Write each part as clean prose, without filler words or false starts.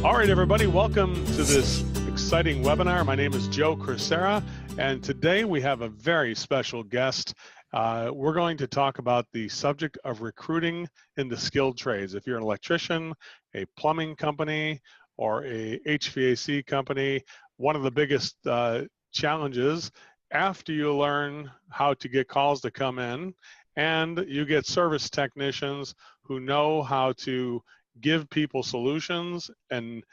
All right, everybody, welcome to this exciting webinar. My name is Joe Crisara, and today we have a very special guest. We're going to talk about the subject of recruiting in the skilled trades. If you're an electrician, a plumbing company, or a HVAC company, one of the biggest challenges after you learn how to get calls to come in, and you get service technicians who know how to give people solutions and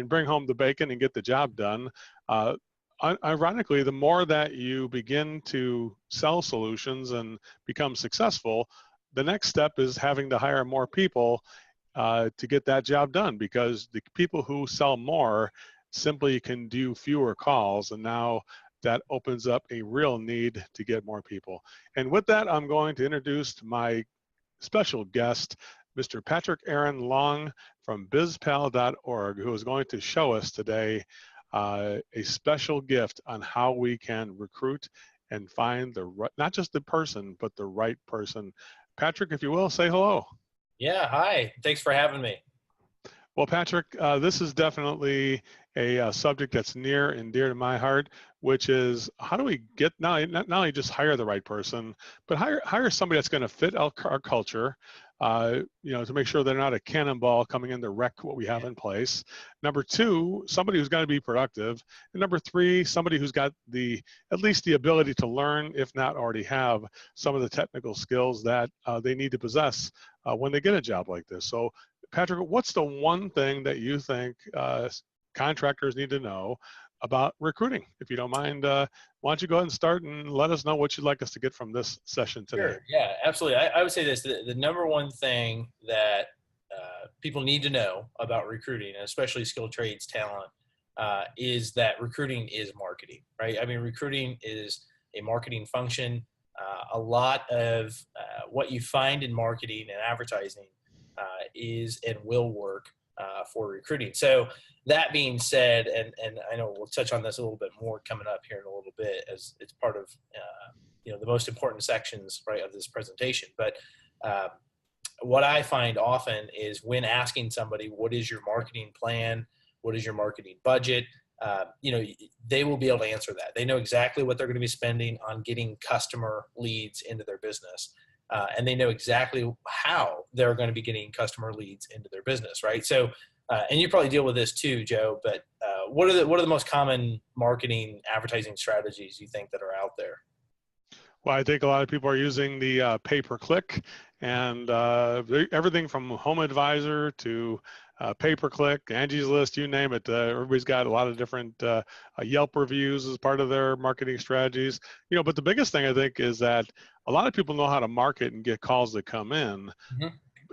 bring home the bacon and get the job done. Ironically, the more that you begin to sell solutions and become successful, the next step is having to hire more people to get that job done, because the people who sell more simply can do fewer calls, and now that opens up a real need to get more people. And with that, I'm going to introduce my special guest, Mr. Patrick Aaron Long from bizpal.org, who is going to show us today a special gift on how we can recruit and find the right, not just the person, but the right person. Patrick, if you will, say hello. Yeah, hi. Thanks for having me. Well, Patrick, this is definitely a subject that's near and dear to my heart, which is how do we get, not only just hire the right person, but hire somebody that's going to fit our culture, to make sure they're not a cannonball coming in to wreck what we have in place. Number two, somebody who's going to be productive. And number three, somebody who's got at least the ability to learn, if not already have, some of the technical skills that they need to possess when they get a job like this. So, Patrick, what's the one thing that you think contractors need to know about recruiting? If you don't mind, why don't you go ahead and start and let us know what you'd like us to get from this session today? Sure. Yeah, absolutely. I would say this, the number one thing that people need to know about recruiting, and especially skilled trades talent, is that recruiting is marketing, right? I mean, recruiting is a marketing function. A lot of what you find in marketing and advertising is and will work for recruiting. So that being said, and I know we'll touch on this a little bit more coming up here in a little bit, as it's part of the most important sections, right, of this presentation. But what I find often is when asking somebody, what is your marketing plan? What is your marketing budget? They will be able to answer that. They know exactly what they're going to be spending on getting customer leads into their business. And they know exactly how they're going to be getting customer leads into their business, right? So, and you probably deal with this too, Joe. But what are the most common marketing advertising strategies you think that are out there? Well, I think a lot of people are using the pay-per-click, and everything from Home Advisor to pay-per-click, Angie's List, you name it. Everybody's got a lot of different Yelp reviews as part of their marketing strategies. But the biggest thing I think is that a lot of people know how to market and get calls that come in,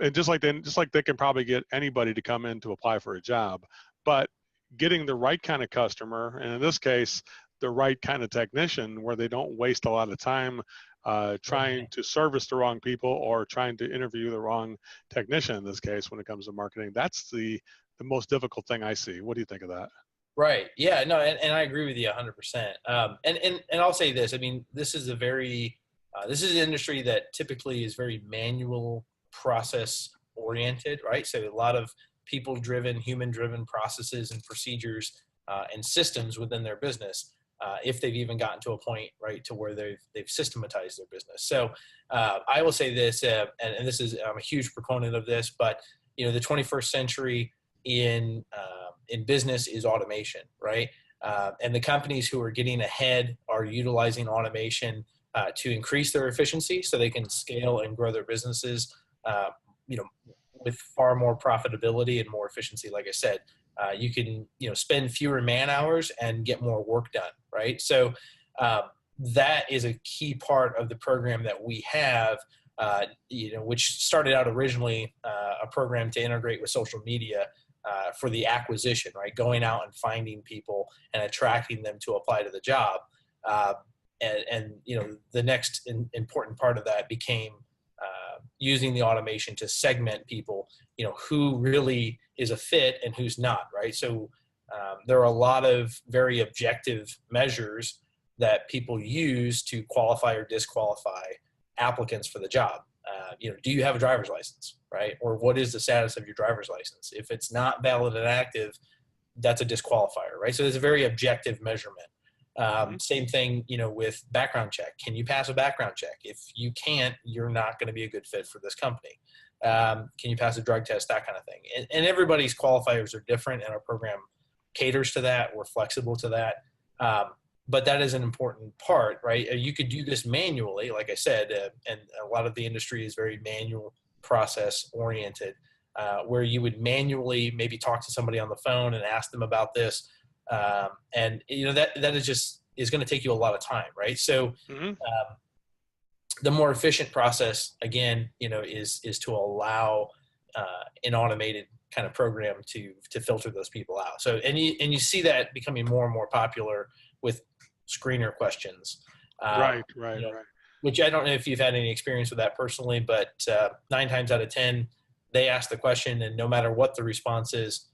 and just like they can probably get anybody to come in to apply for a job, but getting the right kind of customer, and in this case, the right kind of technician, where they don't waste a lot of time trying to service the wrong people or trying to interview the wrong technician in this case when it comes to marketing. That's the most difficult thing I see. What do you think of that? Right. Yeah, no, and I agree with you 100%. And I'll say this, I mean, this is this is an industry that typically is very manual process oriented, right? So a lot of people driven, human driven processes and procedures and systems within their business. If they've even gotten to a point, right, to where they've systematized their business. So I will say this, and this is, I'm a huge proponent of this, but the 21st century in business is automation, right? And the companies who are getting ahead are utilizing automation to increase their efficiency so they can scale and grow their businesses, with far more profitability and more efficiency. Like I said, you can, spend fewer man hours and get more work done, right? So that is a key part of the program that we have, which started out originally a program to integrate with social media for the acquisition, right? Going out and finding people and attracting them to apply to the job. And the next important part of that became using the automation to segment people, who really is a fit and who's not, right? So there are a lot of very objective measures that people use to qualify or disqualify applicants for the job. Do you have a driver's license? right? Or what is the status of your driver's license? If it's not valid and active, that's a disqualifier, right? So there's a very objective measurement. Same thing, with background check. Can you pass a background check? If you can't, you're not going to be a good fit for this company. Can you pass a drug test? That kind of thing. And everybody's qualifiers are different, and our program caters to that. We're flexible to that. But that is an important part, right? You could do this manually, like I said, and a lot of the industry is very manual process oriented, where you would manually maybe talk to somebody on the phone and ask them about this. And that is going to take you a lot of time, right? So the more efficient process, again, is to allow an automated kind of program to filter those people out. So and you see that becoming more and more popular with screener questions. Right. Which I don't know if you've had any experience with that personally, but 9 times out of 10, they ask the question, and no matter what the response is,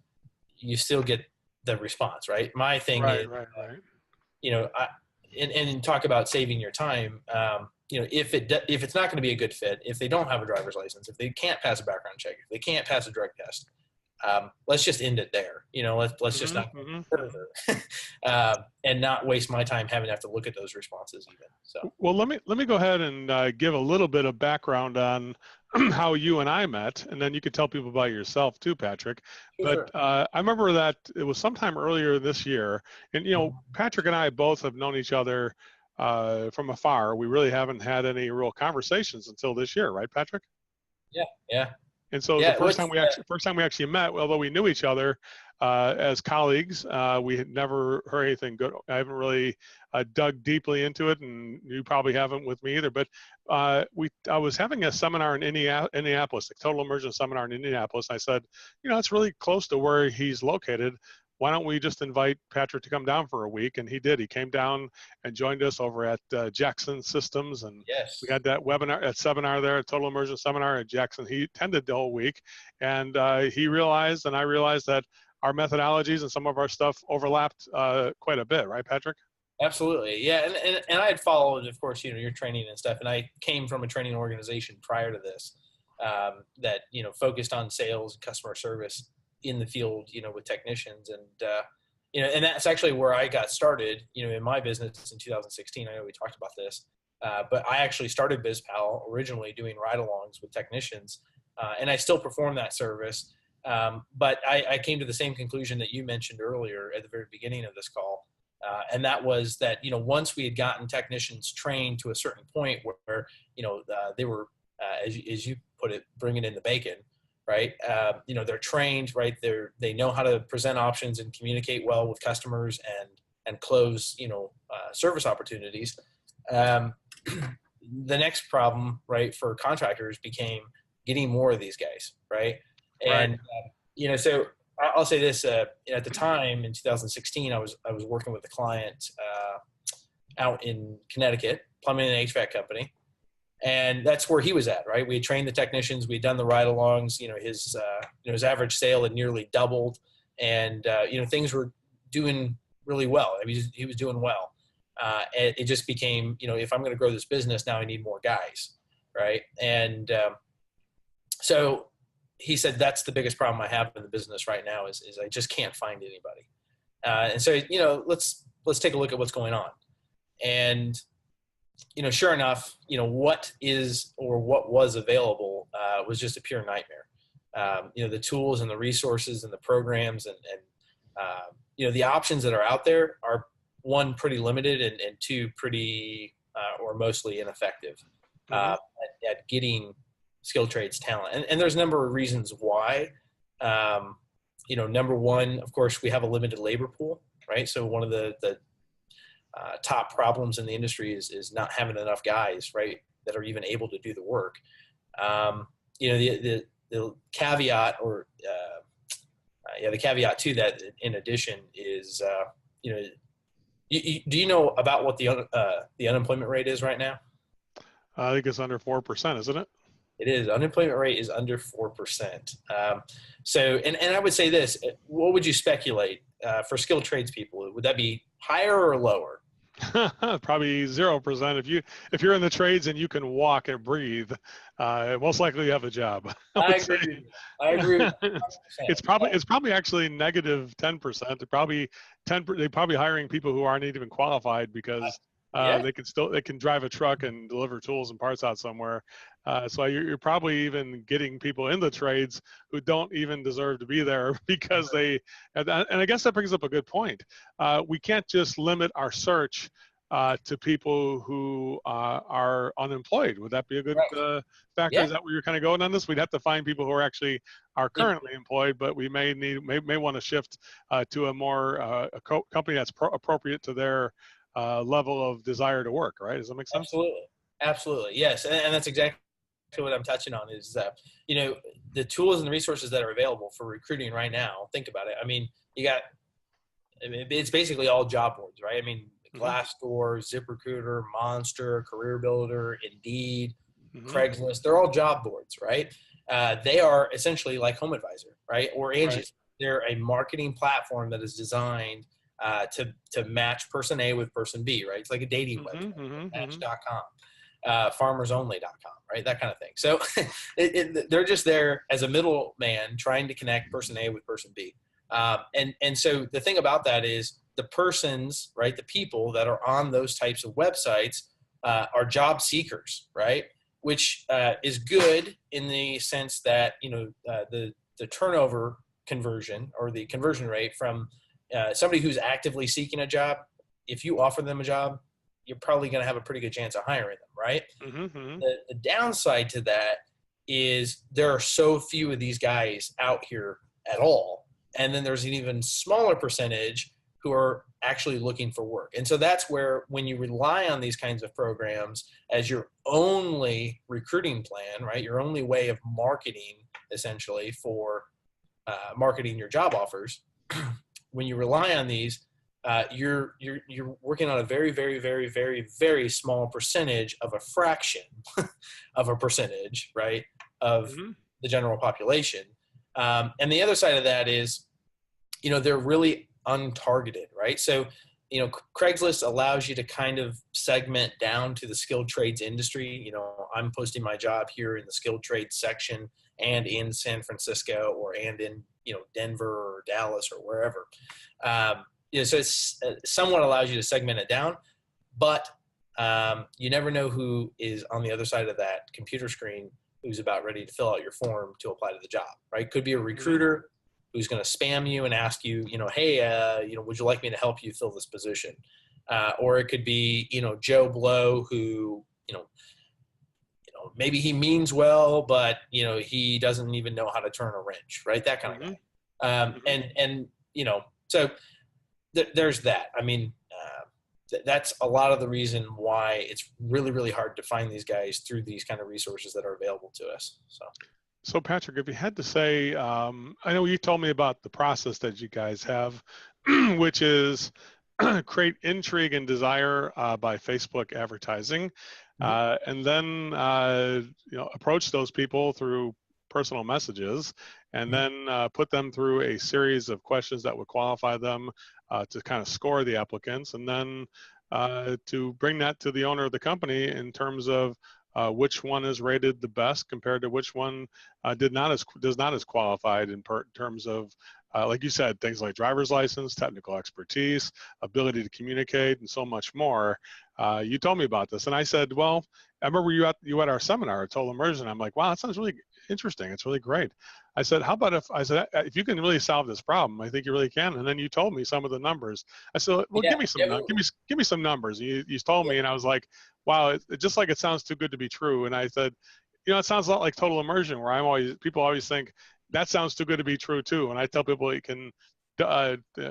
you still get the response, right? My thing is, and talk about saving your time. If it's not going to be a good fit, if they don't have a driver's license, if they can't pass a background check, if they can't pass a drug test, let's just end it there. Let's just not further, and not waste my time having to have to look at those responses even. So, well, let me go ahead and give a little bit of background on how you and I met, and then you could tell people about yourself too, Patrick. Sure. But I remember that it was sometime earlier this year, and Patrick and I both have known each other from afar. We really haven't had any real conversations until this year, right, Patrick? Yeah. And so the first time we actually met, although we knew each other as colleagues, we had never heard anything good. I haven't really dug deeply into it, and you probably haven't with me either. But I was having a seminar in Indianapolis, a total immersion seminar in Indianapolis. And I said, it's really close to where he's located. Why don't we just invite Patrick to come down for a week? And he did. He came down and joined us over at Jackson Systems. And yes, we had that seminar there, a total immersion seminar at Jackson. He attended the whole week. And he realized, and I realized, that our methodologies and some of our stuff overlapped quite a bit. Right, Patrick? Absolutely. Yeah. And I had followed, of course, your training and stuff. And I came from a training organization prior to this that, focused on sales and customer service in the field, with technicians. And that's actually where I got started, in my business in 2016. I know we talked about this, but I actually started BizPal originally doing ride-alongs with technicians, and I still perform that service. But I came to the same conclusion that you mentioned earlier at the very beginning of this call. And that was that, once we had gotten technicians trained to a certain point where, they were, as you put it, bringing in the bacon, right? They're trained, right? They know how to present options and communicate well with customers and close, service opportunities. The next problem, right, for contractors became getting more of these guys, right? And, so I'll say this, at the time in 2016, I was working with a client out in Connecticut, plumbing and HVAC company. And that's where he was at, right? We had trained the technicians, we had done the ride-alongs. His average sale had nearly doubled, and things were doing really well. I mean, he was doing well. It just became, if I'm going to grow this business, now I need more guys, right? And so he said, that's the biggest problem I have in the business right now is I just can't find anybody. And so let's take a look at what's going on. And sure enough, what was available was just a pure nightmare. The tools and the resources and the programs and the options that are out there are, one, pretty limited, and two, pretty or mostly ineffective at getting skilled trades talent. And there's a number of reasons why. Number one, of course, we have a limited labor pool, right? So one of the top problems in the industry is not having enough guys, right, that are even able to do the work. The caveat or the caveat to that, in addition, is do you know about what the unemployment rate is right now? I think it's under 4%, isn't it? It is. Unemployment rate is under 4%. So, and I would say this: what would you speculate for skilled tradespeople? Would that be higher or lower? Probably 0%. If you're in the trades and you can walk and breathe, most likely you have a job. I I would agree say. with you. I agree with you it's 100%. probably it's probably actually negative 10%. They're probably they're probably hiring people who aren't even qualified because Yeah, they can drive a truck and deliver tools and parts out somewhere. So you're probably even getting people in the trades who don't even deserve to be there because they and I guess that brings up a good point. We can't just limit our search to people who are unemployed. Would that be a good right. factor? Yeah. Is that where you're kind of going on this? We'd have to find people who are actually are It- currently employed, but we may want to shift to a more company that's appropriate to their level of desire to work. Right? Does that make sense? Absolutely. Absolutely. Yes. And that's exactly what I'm touching on is you know, the tools and the resources that are available for recruiting right now. Think about it. I mean, it's basically all job boards, right? I mean, Mm-hmm. Glassdoor, ZipRecruiter, Monster, Career Builder, Indeed, Mm-hmm. Craigslist. They're all job boards, right? They are essentially like Home Advisor, right? Or Right. Angie's. They're a marketing platform that is designed to match person A with person B, right? It's like a dating Mm-hmm. website, Mm-hmm. Mm-hmm. Match.com, FarmersOnly.com, right? That kind of thing. So they're just there as a middleman trying to connect person A with person B. And so the thing about that is the persons, right, the people that are on those types of websites are job seekers, right? Which is good in the sense that the turnover conversion or the conversion rate from somebody who's actively seeking a job. If you offer them a job, you're probably going to have a pretty good chance of hiring them, right? Mm-hmm. The downside to that is there are so few of these guys out here at all. And then there's an even smaller percentage who are actually looking for work. And so that's where, when you rely on these kinds of programs as your only recruiting plan, right, your only way of marketing essentially for marketing your job offers, when you rely on these, you're working on a very, very, very, very, very small percentage of a fraction of a percentage, right, of Mm-hmm. the general population. And the other side of that is, they're really untargeted, right? So, Craigslist allows you to kind of segment down to the skilled trades industry. I'm posting my job here in the skilled trades section and in San Francisco and in, Denver or Dallas or wherever. So it's somewhat allows you to segment it down, but you never know who is on the other side of that computer screen who's about ready to fill out your form to apply to the job, right? Could be a recruiter who's going to spam you and ask you, hey, would you like me to help you fill this position? Or it could be, Joe Blow who, maybe he means well, but, he doesn't even know how to turn a wrench, right? That kind of guy. And so there's that. I mean, that's a lot of the reason why it's really, really hard to find these guys through these kind of resources that are available to us. So Patrick, if you had to say, I know you told me about the process that you guys have, which is create intrigue and desire by Facebook advertising, and then approach those people through personal messages, and then put them through a series of questions that would qualify them to kind of score the applicants, and then to bring that to the owner of the company in terms of which one is rated the best compared to which one does not as qualified in terms of like you said, things like driver's license, technical expertise, ability to communicate, and so much more. You told me about this, and I said, well, I remember you at our seminar at Total Immersion. I'm like, wow, that sounds really interesting. It's really great. I said, how about if you can really solve this problem, I think you really can. And then you told me some of the numbers. I said, well, give me some numbers. You told me, and I was like, wow, it just like it sounds too good to be true. And I said, it sounds a lot like Total Immersion, where people always think that sounds too good to be true too. And I tell people it can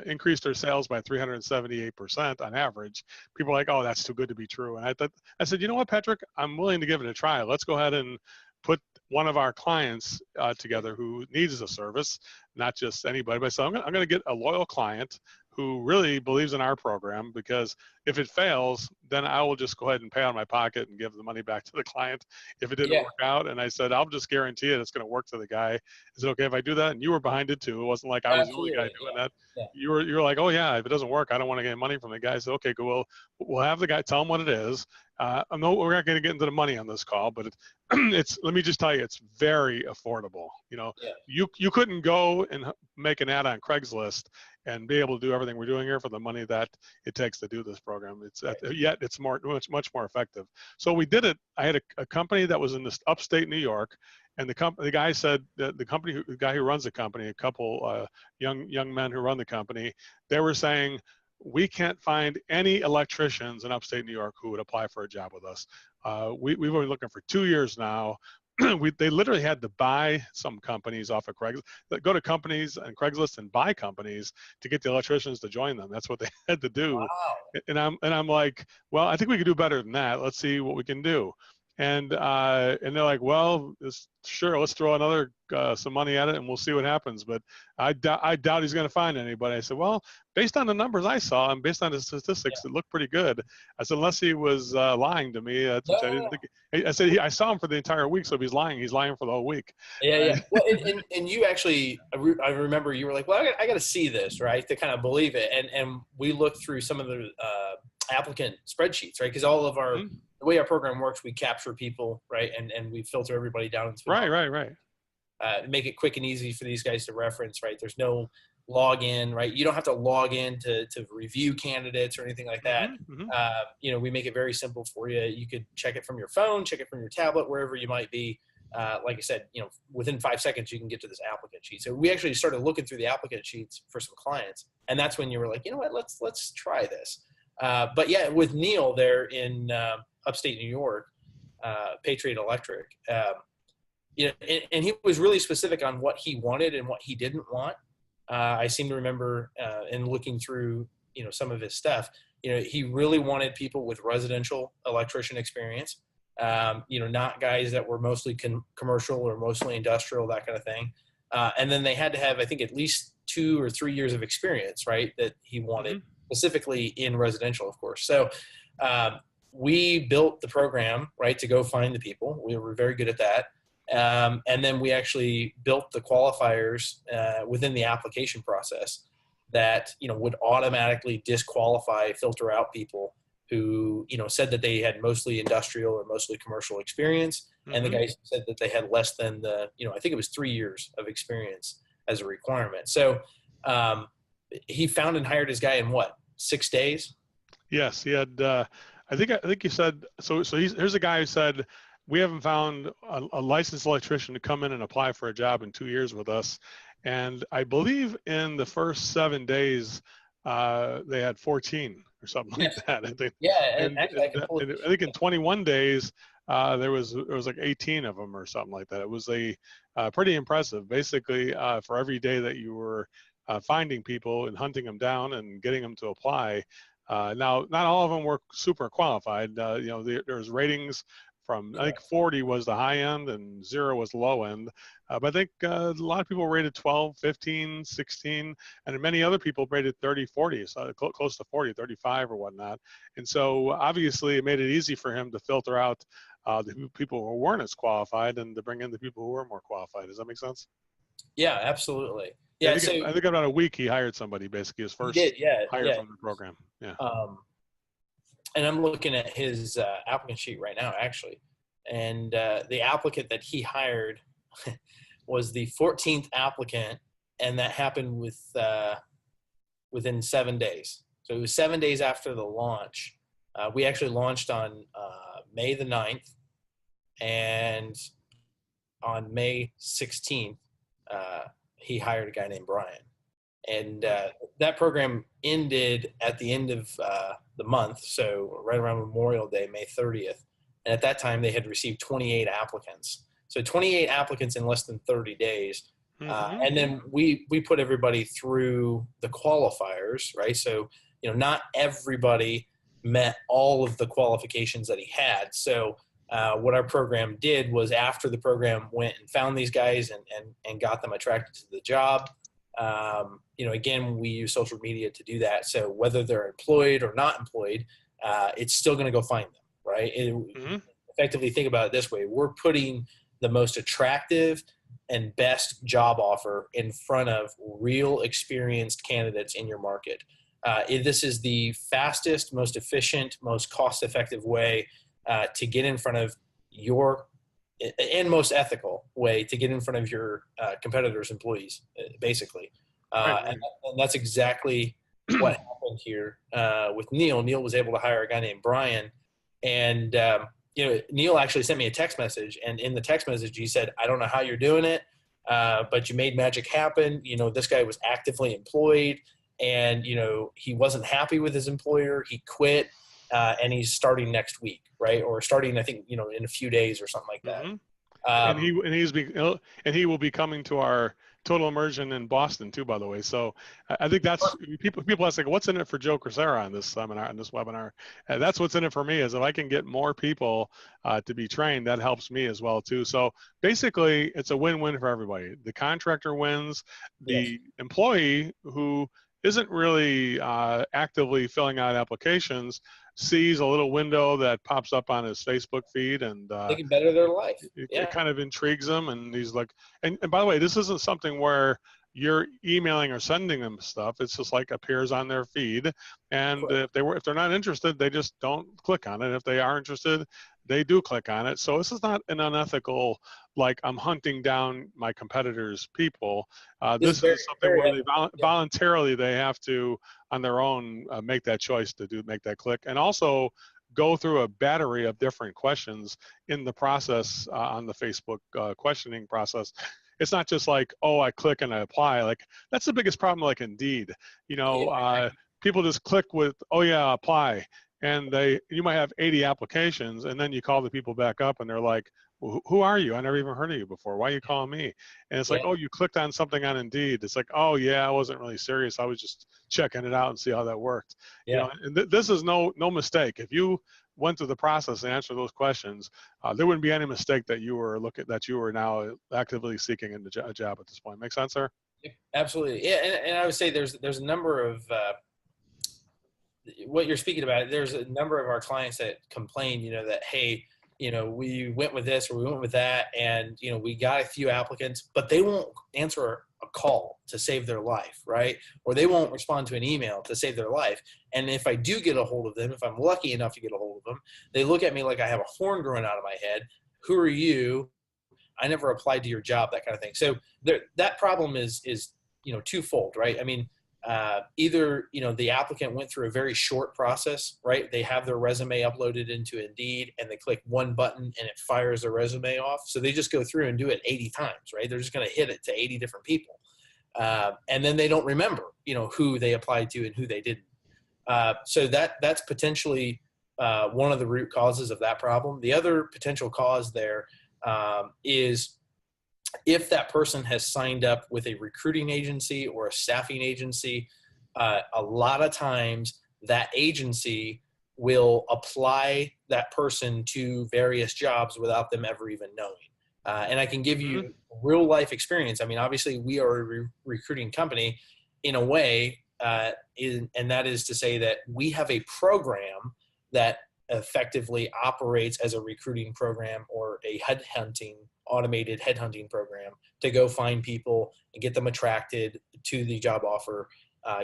increase their sales by 378% on average. People are like, oh, that's too good to be true. And I said, you know what, Patrick, I'm willing to give it a try. Let's go ahead and put one of our clients together who needs a service, not just anybody. But so I'm going to get a loyal client who really believes in our program, because if it fails, then I will just go ahead and pay out of my pocket and give the money back to the client if it didn't Yeah, work out. And I said, I'll just guarantee it, it's going to work for the guy. Is it okay if I do that? And you were behind it too. It wasn't like I was the only guy absolutely. doing that. Yeah, You're like, oh yeah, if it doesn't work, I don't want to get money from the guy. I said, okay, cool. We'll have the guy tell him what it is. I know we're not going to get into the money on this call, but it's, let me just tell you, it's very affordable. You know, yeah, you couldn't go and make an ad on Craigslist and be able to do everything we're doing here for the money that it takes to do this program. It's yet it's much more effective. So we did it. I had a company that was in this upstate New York, and the guy said that the guy who runs the company, a couple young men who run the company, they were saying, we can't find any electricians in upstate New York who would apply for a job with us. We've been looking for 2 years now. They literally had to buy some companies off of Craigslist, go to companies and Craigslist and buy companies to get the electricians to join them. That's what they had to do. wow, And I'm like, well, I think we could do better than that. Let's see what we can do. And they're like, well, sure, let's throw another some money at it and we'll see what happens. But I doubt he's going to find anybody. I said, well, based on the numbers I saw and based on the yeah. statistics, it looked pretty good. I said, unless he was lying to me, No, which I no, didn't no. think. I said, I saw him for the entire week, so if he's lying for the whole week. Yeah, yeah. And, Well, and you actually, I remember you were like, well, I got to see this, right, to kind of believe it. And we looked through some of the applicant spreadsheets, right, because all of the way our program works, we capture people, right, and we filter everybody down into right. make it quick and easy for these guys to reference, right? There's no login, right? You don't have to log in to review candidates or anything like that. We make it very simple for you. You could check it from your phone, check it from your tablet, wherever you might be. Like I said, within 5 seconds, you can get to this applicant sheet. So we actually started looking through the applicant sheets for some clients. And that's when you were like, you know what, let's try this. But yeah, with Neil there in upstate New York, Patriot Electric, and he was really specific on what he wanted and what he didn't want. I seem to remember in looking through, some of his stuff, he really wanted people with residential electrician experience, not guys that were mostly commercial or mostly industrial, that kind of thing. And then they had to have, I think, at least 2 or 3 years of experience, right, that he wanted specifically in residential, of course. So we built the program, right, to go find the people. We were very good at that. And then we actually built the qualifiers within the application process that, would automatically disqualify, filter out people who, said that they had mostly industrial or mostly commercial experience. And the guys said that they had less than I think it was 3 years of experience as a requirement. So he found and hired his guy in 6 days? Yes, he had. I think he said so. So here's a guy who said, we haven't found a licensed electrician to come in and apply for a job in 2 years with us. And I believe in the first 7 days, they had 14 or something like that. I think. Yeah, And I think in 21 days, there was like 18 of them or something like that. It was pretty impressive. Basically, for every day that you were finding people and hunting them down and getting them to apply. Now, not all of them were super qualified. There's ratings from, I think 40 was the high end and 0 was the low end. But I think a lot of people rated 12, 15, 16, and many other people rated 30, 40, so close to 40, 35 or whatnot. And so obviously it made it easy for him to filter out the people who weren't as qualified and to bring in the people who were more qualified. Does that make sense? Yeah, absolutely. Yeah, I think about a week he hired somebody, basically his first hire from the program. Yeah. And I'm looking at his applicant sheet right now, actually. And the applicant that he hired was the 14th applicant, and that happened within 7 days. So it was 7 days after the launch. We actually launched on May the 9th, and on May 16th, he hired a guy named Brian. And that program ended at the end of the month, so right around Memorial Day, May 30th. And at that time, they had received 28 applicants. So 28 applicants in less than 30 days. And then we put everybody through the qualifiers, right? So, not everybody met all of the qualifications that he had. So what our program did was, after the program went and found these guys and got them attracted to the job, Again, we use social media to do that. So whether they're employed or not employed, it's still going to go find them, right? Hmm. Effectively, think about it this way: we're putting the most attractive and best job offer in front of real experienced candidates in your market. This is the fastest, most efficient, most cost-effective way to get in front of your and most ethical way to get in front of your competitors' employees, basically. Right, And that's exactly what right. happened here with Neil. Neil was able to hire a guy named Brian, and Neil actually sent me a text message, and in the text message he said, "I don't know how you're doing it, but you made magic happen." This guy was actively employed, and he wasn't happy with his employer. He quit, and he's starting next week, right? Or starting, I think, in a few days or something like that. Hmm. And Um, he will be coming to our total immersion in Boston too, by the way. So I think that's people ask like, what's in it for Joe Crisara on this seminar, on this webinar? That's what's in it for me, is if I can get more people to be trained, that helps me as well too. So basically, it's a win-win for everybody. The contractor wins, yes, the employee who isn't really actively filling out applications sees a little window that pops up on his Facebook feed, and they can better their life. it Yeah, kind of intrigues him, and he's like, and by the way, this isn't something where you're emailing or sending them stuff. It's just like appears on their feed, and correct. if they're not interested, they just don't click on it. If they are interested, they do click on it. So this is not an unethical, like I'm hunting down my competitors' people. This This is very, is something very where they ethical. Yeah. voluntarily they have to on their own make that choice to make that click, and also go through a battery of different questions in the process on the Facebook questioning process. It's not just like, oh, I click and I apply. Like that's the biggest problem. Like Indeed, Yeah, people just click with, oh yeah, apply, and you might have 80 applications, and then you call the people back up, and they're like, well, who are you? I never even heard of you before. Why are you calling me? And it's like, yeah, oh, you clicked on something on Indeed. It's like, oh yeah, I wasn't really serious. I was just checking it out and see how that worked. yeah. And this is no mistake. If you went through the process and answered those questions, there wouldn't be any mistake that you were now actively seeking a job at this point. Make sense, sir? Absolutely. Yeah, and I would say there's a number of what you're speaking about. There's a number of our clients that complain, that hey, we went with this or we went with that, and we got a few applicants, but they won't answer a call to save their life, right? Or they won't respond to an email to save their life. And if I do get a hold of them, if I'm lucky enough to get a hold of them, they look at me like I have a horn growing out of my head. Who are you? I never applied to your job, that kind of thing. So that problem is twofold, right? I mean, either the applicant went through a very short process, right? They have their resume uploaded into Indeed, and they click one button and it fires their resume off. So they just go through and do it 80 times, right? They're just going to hit it to 80 different people, and then they don't remember, who they applied to and who they didn't. So that's potentially one of the root causes of that problem. The other potential cause there is if that person has signed up with a recruiting agency or a staffing agency, a lot of times that agency will apply that person to various jobs without them ever even knowing. And I can give Mm-hmm. you real life experience. I mean, obviously we are a recruiting company in a way, and that is to say that we have a program that effectively operates as a recruiting program or a automated headhunting program to go find people and get them attracted to the job offer,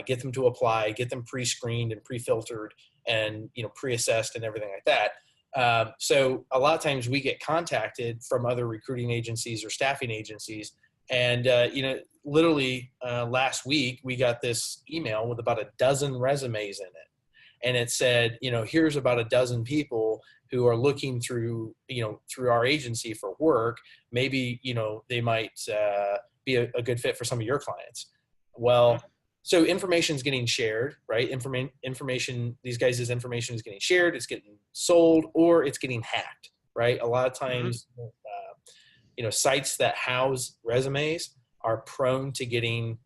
get them to apply, get them pre-screened and pre-filtered and pre-assessed and everything like that. So a lot of times we get contacted from other recruiting agencies or staffing agencies, and literally last week we got this email with about a dozen resumes in it, and it said, here's about a dozen people who are looking through our agency for work. Maybe, they might be a good fit for some of your clients. Well, so information is getting shared, right? Information, these guys' information is getting shared, it's getting sold, or it's getting hacked, right? A lot of Mm-hmm. times, sites that house resumes are prone to getting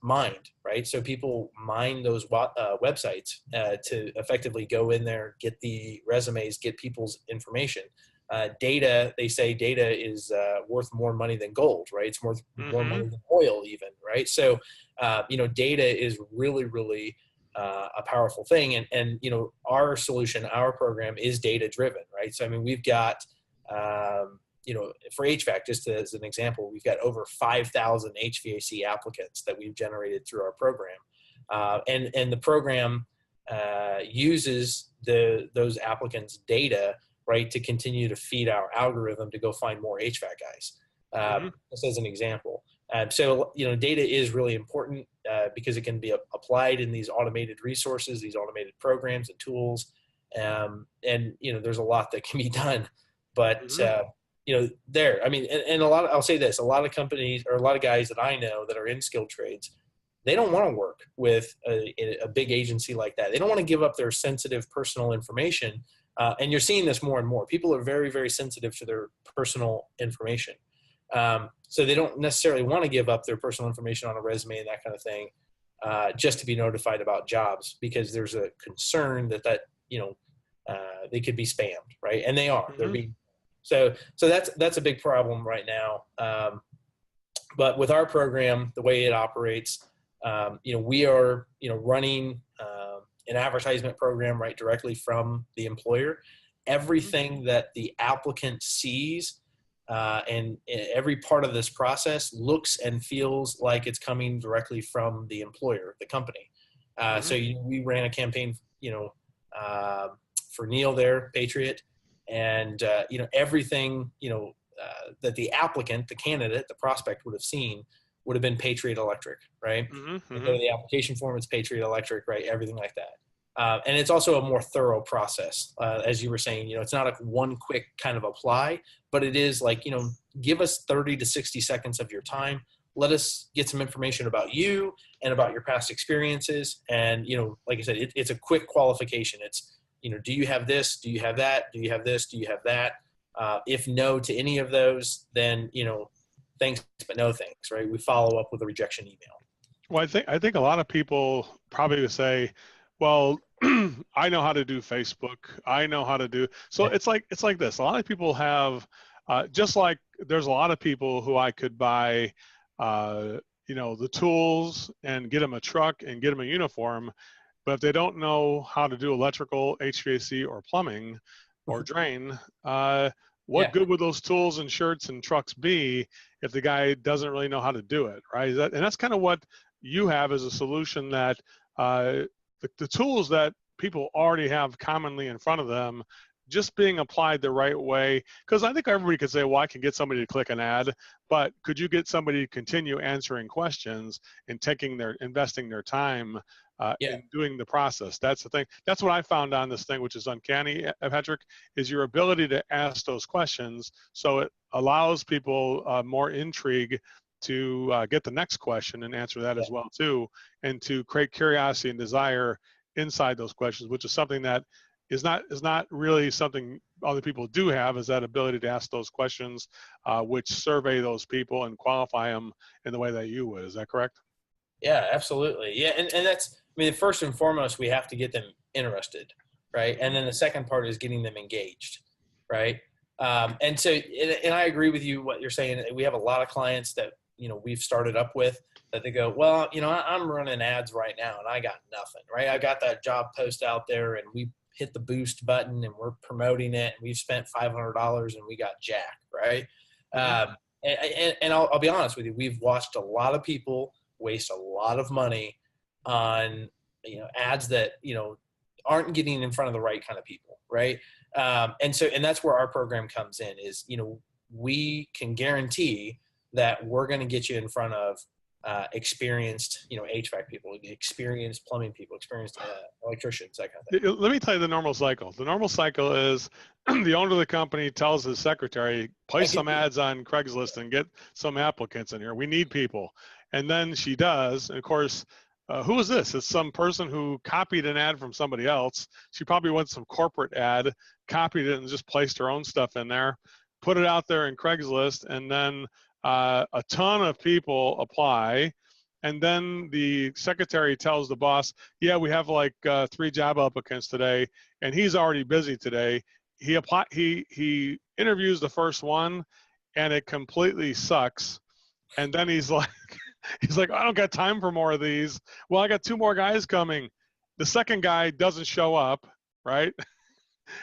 mined, right? So people mine those websites to effectively go in there, get the resumes, get people's information. They say data is worth more money than gold, right? It's more Mm-hmm. money than oil even, right? So, data is really, really a powerful thing. And, our solution, our program is data driven, right? So, I mean, we've got, for HVAC, just as an example, we've got over 5,000 HVAC applicants that we've generated through our program. And the program uses those applicants' data, right, to continue to feed our algorithm to go find more HVAC guys. Just as an example. So, data is really important because it can be applied in these automated resources, these automated programs and tools. And, there's a lot that can be done. But, I'll say this, a lot of companies or a lot of guys that I know that are in skilled trades, they don't want to work with a big agency like that. They don't want to give up their sensitive personal information. And you're seeing this more and more. People are very, very sensitive to their personal information. So they don't necessarily want to give up their personal information on a resume and that kind of thing, just to be notified about jobs, because there's a concern that they could be spammed, right? And they are. They're being so that's a big problem right now. But with our program, the way it operates, we are running an advertisement program right directly from the employer. Everything that the applicant sees and every part of this process looks and feels like it's coming directly from the employer, the company. So we ran a campaign, for Neil there, Patriot, and everything that the applicant, the candidate, the prospect would have seen would have been Patriot Electric, right? So the application form is Patriot Electric, right? Everything like that. And it's also a more thorough process. As you were saying, it's not like one quick kind of apply, but it is like, give us 30 to 60 seconds of your time. Let us get some information about you and about your past experiences. And, like I said, it's a quick qualification. It's, do you have this? Do you have that? Do you have this? Do you have that? If no to any of those, then, thanks, but no thanks, right? We follow up with a rejection email. Well, I think a lot of people probably would say, well, I know how to do Facebook. I know how to do. So it's like this. A lot of people have, just like there's a lot of people who I could buy, the tools and get them a truck and get them a uniform, but if they don't know how to do electrical, HVAC, or plumbing, or drain, what good would those tools and shirts and trucks be if the guy doesn't really know how to do it, right? And that's kind of what you have as a solution, that the tools that people already have commonly in front of them just being applied the right way. Because I think everybody could say, well, I can get somebody to click an ad, but could you get somebody to continue answering questions and investing their time in doing the process? That's the thing. That's what I found on this thing, which is uncanny, Patrick, is your ability to ask those questions. So it allows people more intrigue to get the next question and answer that as well too, and to create curiosity and desire inside those questions, which is something that is not really something other people do have, is that ability to ask those questions, which survey those people and qualify them in the way that you would. Is that correct? Yeah, absolutely. Yeah, and that's, first and foremost, we have to get them interested, right? And then the second part is getting them engaged, right? And so, and I agree with you what you're saying. We have a lot of clients that we've started up with that they go, well, I'm running ads right now and I got nothing, right? I got that job post out there and we hit the boost button and we're promoting it and we've spent $500 and we got jack, right? And I'll be honest with you, we've watched a lot of people waste a lot of money on ads that aren't getting in front of the right kind of people, right? And that's where our program comes in, is we can guarantee that we're going to get you in front of experienced HVAC people, experienced plumbing people, experienced electricians, that kind of thing. Let me tell you the normal cycle. The normal cycle is the owner of the company tells his secretary, place some ads on Craigslist and get some applicants in here. We need people. And then she does. And of course, who is this? It's some person who copied an ad from somebody else. She probably went some corporate ad, copied it, and just placed her own stuff in there, put it out there in Craigslist, and then a ton of people apply. And then the secretary tells the boss, yeah, we have like 3 job applicants today, and he's already busy today. He interviews the first one, and it completely sucks. And then he's like, He's like, I don't got time for more of these. Well, I got 2 more guys coming. The second guy doesn't show up, right?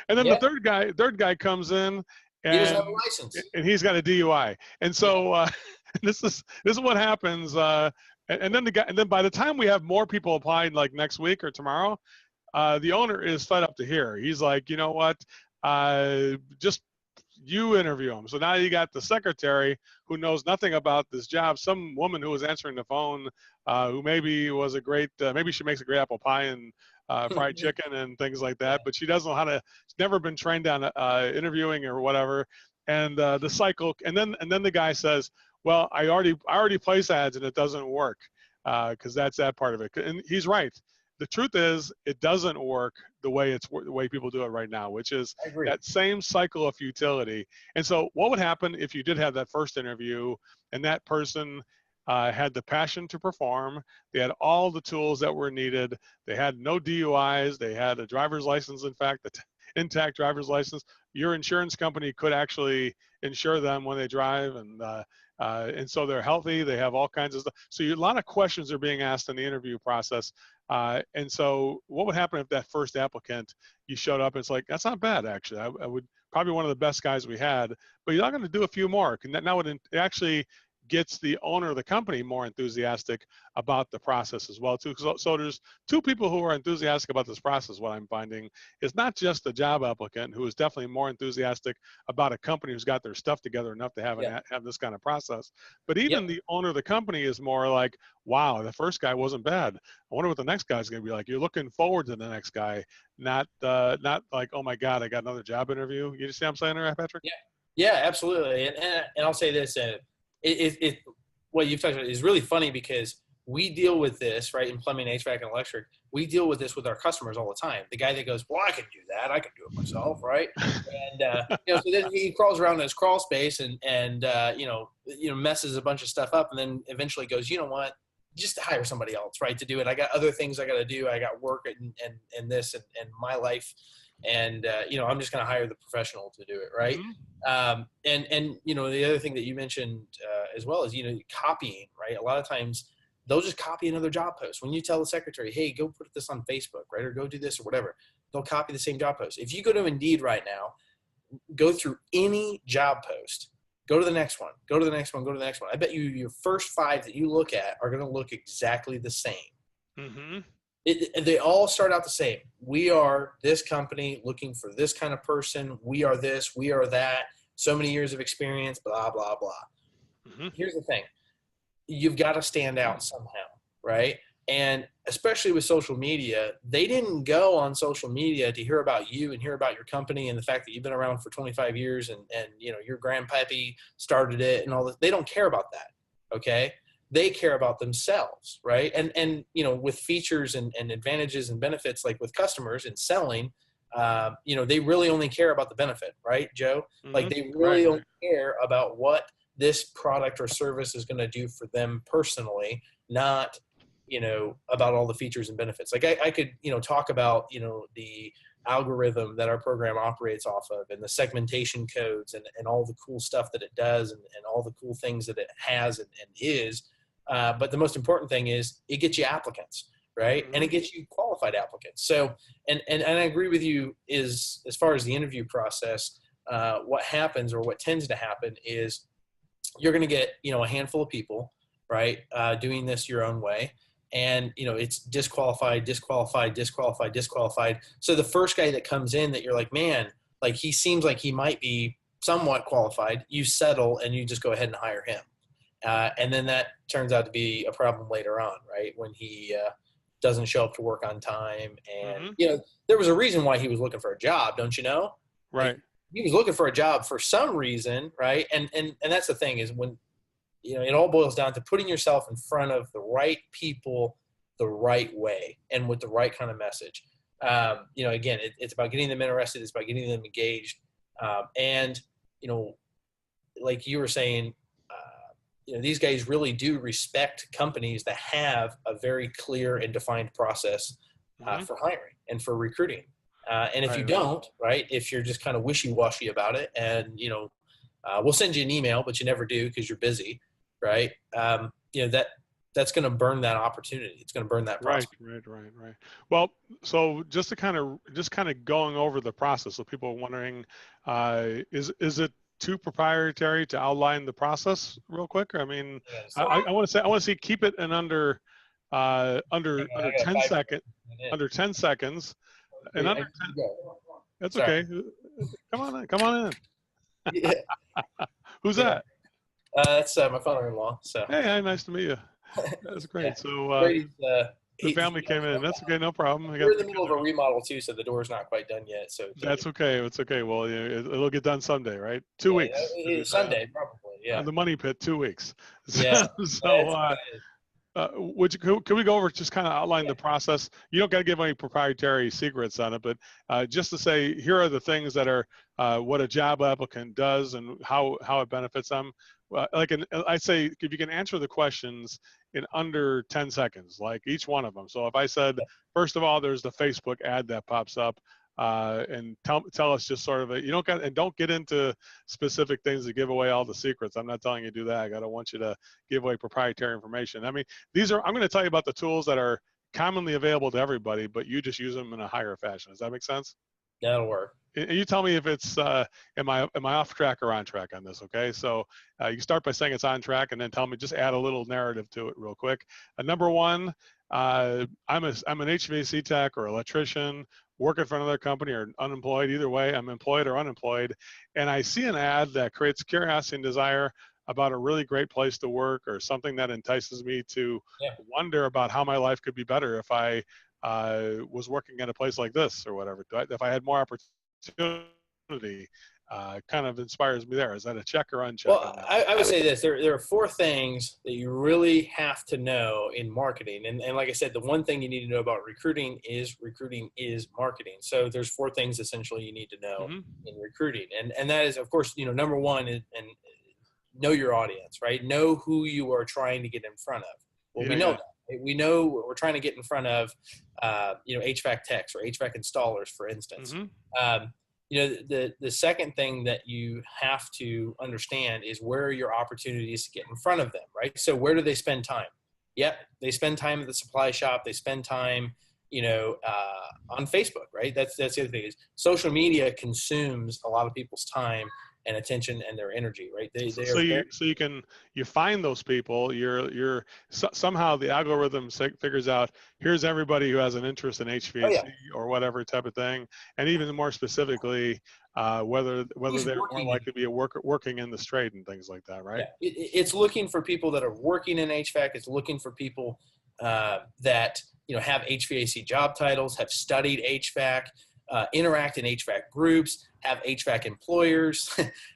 And then the Yeah. third guy comes in, He doesn't and have a license. he's got a DUI. And Yeah. so this is what happens. And then by the time we have more people applying, like next week or tomorrow, the owner is fed up to here. He's like, you know what? Just you interview him. So now you got the secretary who knows nothing about this job, some woman who was answering the phone, who maybe was a great, maybe she makes a great apple pie and fried chicken and things like that, but she doesn't know how to, she's never been trained on interviewing or whatever. And the cycle, and then the guy says, well, I already place ads and it doesn't work, because that's that part of it. And he's right. The truth is, it doesn't work the way people do it right now, which is I agree. that same cycle of futility. And so, what would happen if you did have that first interview and that person had the passion to perform? They had all the tools that were needed. They had no DUIs. They had a driver's license. In fact, the intact driver's license. Your insurance company could actually insure them when they drive, and so they're healthy. They have all kinds of stuff. So a lot of questions are being asked in the interview process. And so what would happen if that first applicant, you showed up and it's like, that's not bad, actually. I would probably one of the best guys we had, but you're not going to do a few more. And now it actually gets the owner of the company more enthusiastic about the process as well too. So there's 2 people who are enthusiastic about this process. What I'm finding is not just the job applicant, who is definitely more enthusiastic about a company who's got their stuff together enough to have this kind of process, but even the owner of the company is more like, wow, the first guy wasn't bad. I wonder what the next guy's going to be like. You're looking forward to the next guy, not like, oh my God, I got another job interview. You see what I'm saying there, Patrick? Yeah, absolutely. And I'll say this, what you've touched on is really funny, because we deal with this, right, in plumbing, HVAC, and electric. We deal with this with our customers all the time. The guy that goes, well, I can do that. I can do it myself, right? And so then he crawls around in his crawl space and messes a bunch of stuff up, and then eventually goes, you know what? Just hire somebody else, right, to do it. I got other things I got to do. I got work and this and my life. And, I'm just going to hire the professional to do it. Right. Mm-hmm. And the other thing that you mentioned as well is, copying, right? A lot of times they'll just copy another job post. When you tell the secretary, hey, go put this on Facebook, right? Or go do this or whatever, they'll copy the same job post. If you go to Indeed right now, go through any job post, go to the next one, go to the next one, go to the next one. I bet you your first 5 that you look at are going to look exactly the same. Mm-hmm. They all start out the same. We are this company looking for this kind of person. We are this, we are that, so many years of experience, blah, blah, blah. Mm-hmm. Here's the thing. You've got to stand out somehow, right? And especially with social media, they didn't go on social media to hear about you and hear about your company and the fact that you've been around for 25 years and your grandpappy started it and all this. They don't care about that, okay? They care about themselves, right? And with features and advantages and benefits, like with customers and selling, they really only care about the benefit, right, Joe? Mm-hmm. Like they really only care about what this product or service is going to do for them personally, not, about all the features and benefits. Like I could, talk about, the algorithm that our program operates off of and the segmentation codes and all the cool stuff that it does and all the cool things that it has and is. But the most important thing is it gets you applicants, right? Mm-hmm. And it gets you qualified applicants. So, and I agree with you is as far as the interview process, what happens or what tends to happen is you're going to get, a handful of people, right? Doing this your own way. And, it's disqualified. So the first guy that comes in that you're like, man, like he seems like he might be somewhat qualified, you settle and you just go ahead and hire him. And then that turns out to be a problem later on, right? When he doesn't show up to work on time. And, mm-hmm. There was a reason why he was looking for a job, don't you know? Right. Like, he was looking for a job for some reason, right? And that's the thing is when, it all boils down to putting yourself in front of the right people the right way and with the right kind of message. Again, it's about getting them interested. It's about getting them engaged. And, like you were saying, these guys really do respect companies that have a very clear and defined process for hiring and for recruiting. And if you don't, right, if you're just kind of wishy-washy about it and, we'll send you an email, but you never do because you're busy, right? that's going to burn that opportunity. It's going to burn that prospect. Right. Well, so just kind of going over the process. So people are wondering, is it too proprietary to outline the process real quick? I mean, Yeah, so I want to say keep it in under hang under on, I under got 10 5 second minutes. under 10 seconds and Okay, under go. that's Sorry. okay. Come on in. Yeah, Who's yeah. that? That's my father-in-law. So Hey, hi, nice to meet you. That's yeah, great. So Brady's. the family came in. That's okay, no problem. I We're got in the middle of a remodel too, so the door's not quite done yet. So that's okay. It's okay. Well, it'll get done someday, right? 2 weeks. Sunday probably. Yeah. The money pit, 2 weeks. Yeah. So, That's can we go over just kind of outline the process? You don't got to give any proprietary secrets on it, but just to say, here are the things that are what a job applicant does and how it benefits them. I'd say if you can answer the questions in under 10 seconds, like each one of them. So if I said, first of all, there's the Facebook ad that pops up. And tell us just sort of don't get into specific things to give away all the secrets. I'm not telling you to do that. I don't want you to give away proprietary information. I mean, I'm going to tell you about the tools that are commonly available to everybody, but you just use them in a higher fashion. Does that make sense? That'll work. And you tell me if it's am I off track or on track on this? Okay, so you can start by saying it's on track, and then tell me, just add a little narrative to it real quick. Number one, I'm an HVAC tech or electrician working for another company or unemployed. Either way, I'm employed or unemployed, and I see an ad that creates curiosity and desire about a really great place to work or something that entices me to wonder about how my life could be better if I was working at a place like this or whatever. If I had more opportunity, kind of inspires me there. Is that a check or uncheck? Well, I would say this. There are 4 things that you really have to know in marketing. And like I said, the one thing you need to know about recruiting is marketing. So there's 4 things essentially you need to know in recruiting. And that is, of course, number one is, and know your audience, right? Know who you are trying to get in front of. Well, we know that. We know we're trying to get in front of, HVAC techs or HVAC installers, for instance. The second thing that you have to understand is where are your opportunities to get in front of them, right? So where do they spend time? Yep, they spend time at the supply shop. They spend time, on Facebook, right? That's the other thing is social media consumes a lot of people's time and attention and their energy, right? You find those people. Somehow the algorithm figures out here's everybody who has an interest in HVAC or whatever type of thing, and even more specifically, whether they're more likely to be working in the trade and things like that, right? Yeah. It's looking for people that are working in HVAC. It's looking for people that have HVAC job titles, have studied HVAC. Interact in HVAC groups, have HVAC employers,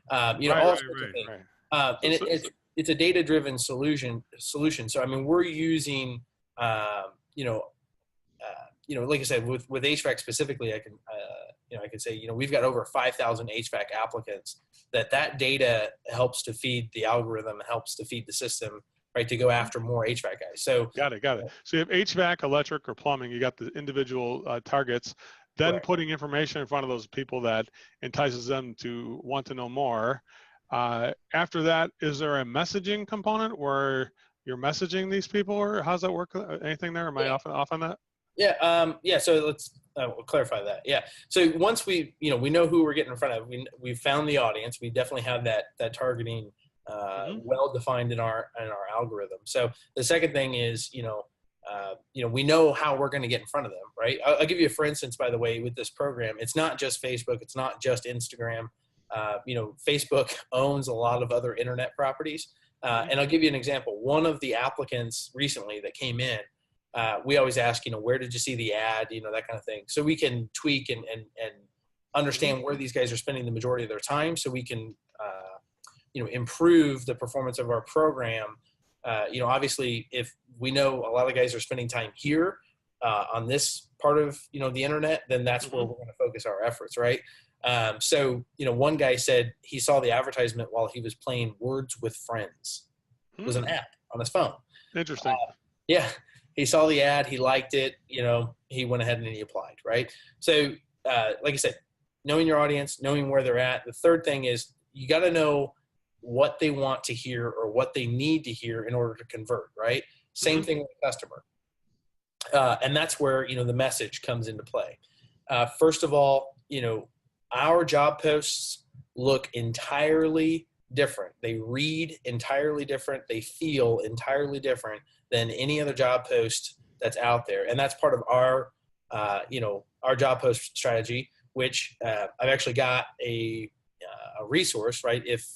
all sorts of things. And it's a data-driven solution. So I mean, we're using, like I said, with HVAC specifically, I can say, we've got over 5,000 HVAC applicants. That data helps to feed the algorithm, helps to feed the system, right, to go after more HVAC guys. So got it. So you have HVAC, electric, or plumbing. You got the individual targets. Then putting information in front of those people that entices them to want to know more. After that, is there a messaging component where you're messaging these people, or how's that work? Anything there? Am I off on that? Yeah. So let's we'll clarify that. Yeah. So once we know who we're getting in front of, we've found the audience. We definitely have that targeting well defined in our algorithm. So the second thing is we know how we're going to get in front of them, right? I'll give you, for instance, by the way, with this program, it's not just Facebook. It's not just Instagram. Facebook owns a lot of other internet properties. And I'll give you an example. One of the applicants recently that came in, we always ask, where did you see the ad, that kind of thing. So we can tweak and understand where these guys are spending the majority of their time, so we can, improve the performance of our program. Obviously, if we know a lot of guys are spending time here on this part of, the internet, then that's where we're going to focus our efforts, right? So, one guy said he saw the advertisement while he was playing Words with Friends. It was an app on his phone. Interesting. Yeah. He saw the ad. He liked it. He went ahead and he applied, right? So, like I said, knowing your audience, knowing where they're at. The third thing is you got to know what they want to hear or what they need to hear in order to convert, right? Same thing with the customer. And that's where, the message comes into play. First of all, our job posts look entirely different. They read entirely different. They feel entirely different than any other job post that's out there. And that's part of our, our job post strategy, which I've actually got a resource, right? If,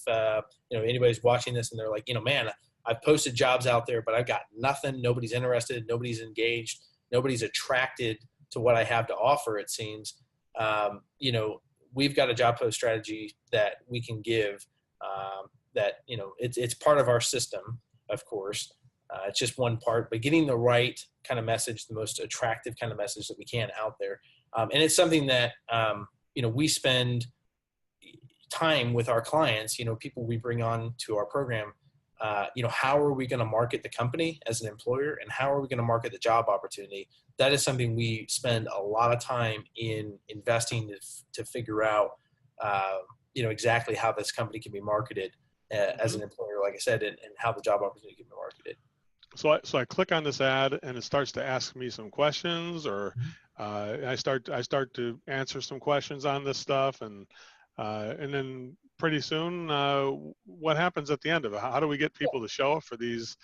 anybody's watching this and they're like, man, I've posted jobs out there, but I've got nothing. Nobody's interested. Nobody's engaged. Nobody's attracted to what I have to offer, it seems. We've got a job post strategy that we can give that, it's part of our system, of course. It's just one part, but getting the right kind of message, the most attractive kind of message that we can out there. And it's something that, we spend time with our clients, people we bring on to our program. How are we going to market the company as an employer, and how are we going to market the job opportunity? That is something we spend a lot of time in investing to figure out, exactly how this company can be marketed as an employer, like I said, and how the job opportunity can be marketed. So I click on this ad and it starts to ask me some questions, or I start to answer some questions on this stuff, and then pretty soon, what happens at the end of it? How do we get people to show up for these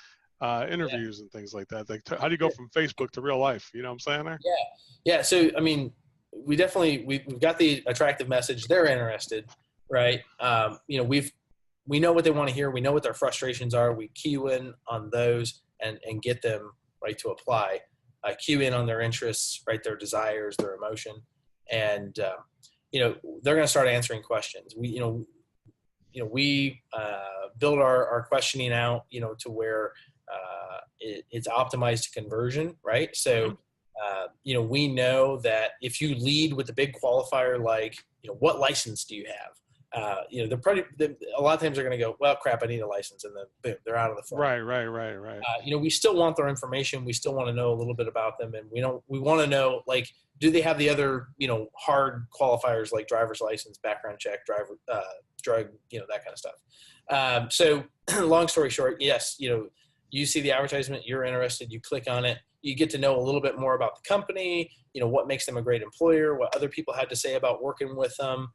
interviews and things like that? Like, how do you go from Facebook to real life? You know what I'm saying there? Yeah. So, I mean, we've got the attractive message. They're interested, right? We know what they want to hear. We know what their frustrations are. We cue in on those and get them right to apply. Cue in on their interests, right? Their desires, their emotion, and they're going to start answering questions. We build our questioning out, to where it's optimized to conversion, right? So, we know that if you lead with the big qualifier, like, what license do you have? A lot of times they're going to go, well, crap, I need a license. And then boom, they're out of the phone. Right. We still want their information. We still want to know a little bit about them. And we want to know, like, do they have the other, hard qualifiers like driver's license, background check, drug, that kind of stuff. So long story short, yes, you see the advertisement, you're interested, you click on it, you get to know a little bit more about the company, what makes them a great employer, what other people had to say about working with them,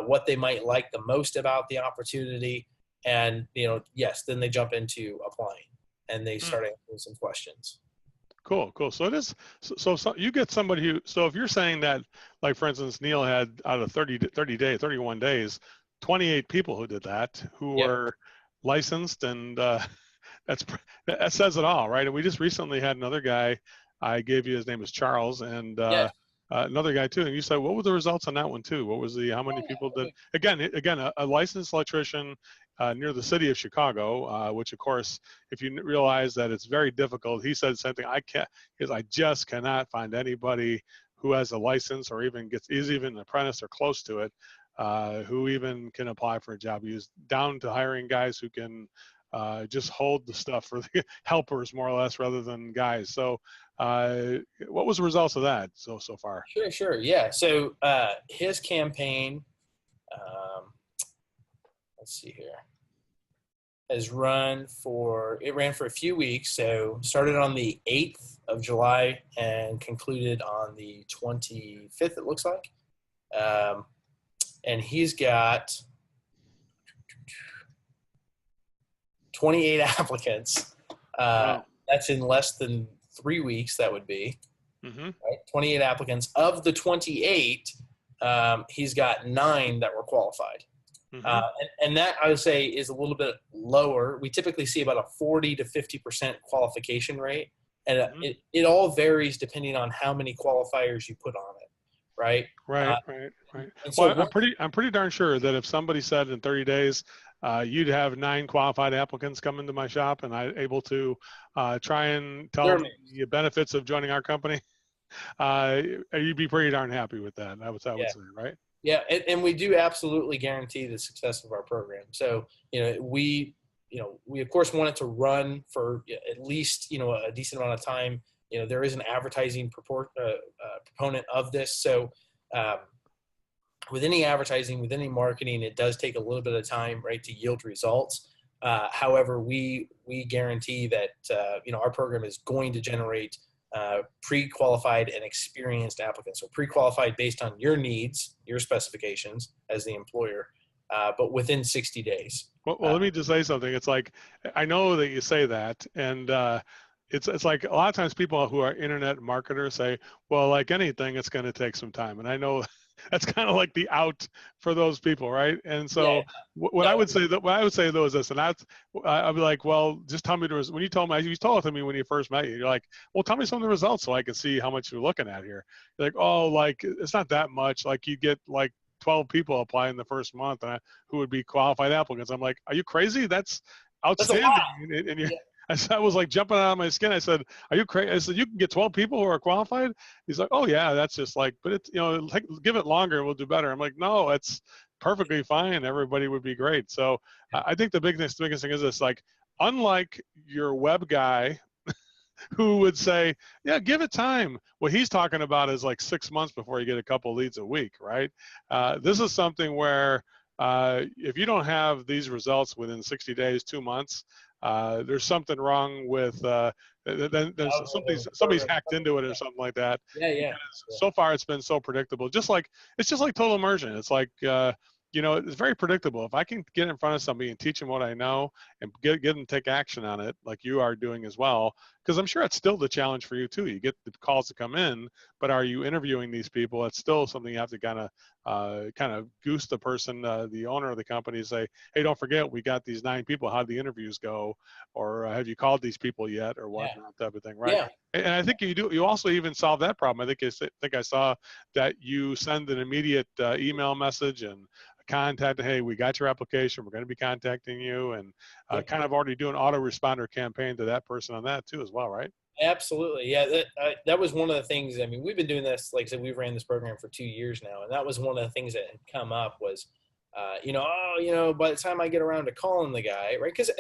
what they might like the most about the opportunity. And, yes, then they jump into applying and they start answering some questions. Cool. So it is, so you get somebody who, so if you're saying that, like, for instance, Neil had out of 31 days, 28 people who did that, who were licensed, and that says it all, right? And we just recently had another guy, I gave you, his name is Charles, and another guy too. And you said, what were the results on that one too? What was how many people did? Again, a licensed electrician near the city of Chicago, which of course, if you realize that it's very difficult, he said something, I just cannot find anybody who has a license or even is even an apprentice or close to it, who even can apply for a job. He's down to hiring guys who can just hold the stuff for the helpers, more or less, rather than guys. So what was the results of that so far? Sure. Yeah. So his campaign, let's see here, ran for a few weeks. So started on the 8th of July and concluded on the 25th, it looks like. And he's got 28 applicants. Wow. That's in less than 3 weeks, that would be. Right? 28 applicants. Of the 28, he's got 9 that were qualified. And that, I would say, is a little bit lower. We typically see about a 40 to 50% qualification rate. And it all varies depending on how many qualifiers you put on it, right? Right. So well, I'm pretty darn sure that if somebody said in 30 days, you'd have 9 qualified applicants come into my shop, and I'm able to try and tell them the benefits of joining our company, you'd be pretty darn happy with that. I would say, right? Yeah, and we do absolutely guarantee the success of our program. So, we of course want it to run for at least, a decent amount of time. There is an advertising proponent of this. So, with any advertising, with any marketing, it does take a little bit of time, right, to yield results. However, we guarantee that our program is going to generate pre-qualified and experienced applicants. So pre-qualified based on your needs, your specifications as the employer, but within 60 days. Well, let me just say something. It's like, I know that you say that, and it's like a lot of times people who are internet marketers say, well, like anything, it's going to take some time. And I know that's kind of like the out for those people, right? And Yeah. so what I would say though is this, and I'd be like, well, just tell me when you told it to me when you first met you, you're like, well, tell me some of the results so I can see how much you're looking at here. You're like, oh, like it's not that much. Like you get like 12 people apply in the first month who would be qualified applicants. I'm like, are you crazy? That's outstanding. And you, I was like jumping out of my skin. I said, are you crazy? I said, you can get 12 people who are qualified? He's like, oh yeah, that's just like, but it's, give it longer, we'll do better. I'm like, no, it's perfectly fine. Everybody would be great. So I think the biggest thing is this, like, unlike your web guy who would say, yeah, give it time. What he's talking about is like 6 months before you get a couple leads a week, right? This is something where if you don't have these results within 60 days, 2 months, there's something wrong with, then there's somebody's hacked into it or something like that. Yeah. So far, it's been so predictable. It's just like total immersion. It's like, it's very predictable. If I can get in front of somebody and teach them what I know and get them to take action on it, like you are doing as well, because I'm sure it's still the challenge for you too. You get the calls to come in, but are you interviewing these people? It's still something you have to kind of goose the person, the owner of the company, say, hey, don't forget, we got these 9 people. How'd the interviews go? Or have you called these people yet? Or whatnot, type of thing, right? Yeah. And I think you also even solve that problem. I think I saw that you send an immediate email message and contact, hey, we got your application, we're going to be contacting you, and kind of already do an autoresponder campaign to that person on that too as well, right? Absolutely. Yeah. That was one of the things. I mean, we've been doing this, like I said, we've ran this program for 2 years now. And that was one of the things that had come up was, by the time I get around to calling the guy, right? Because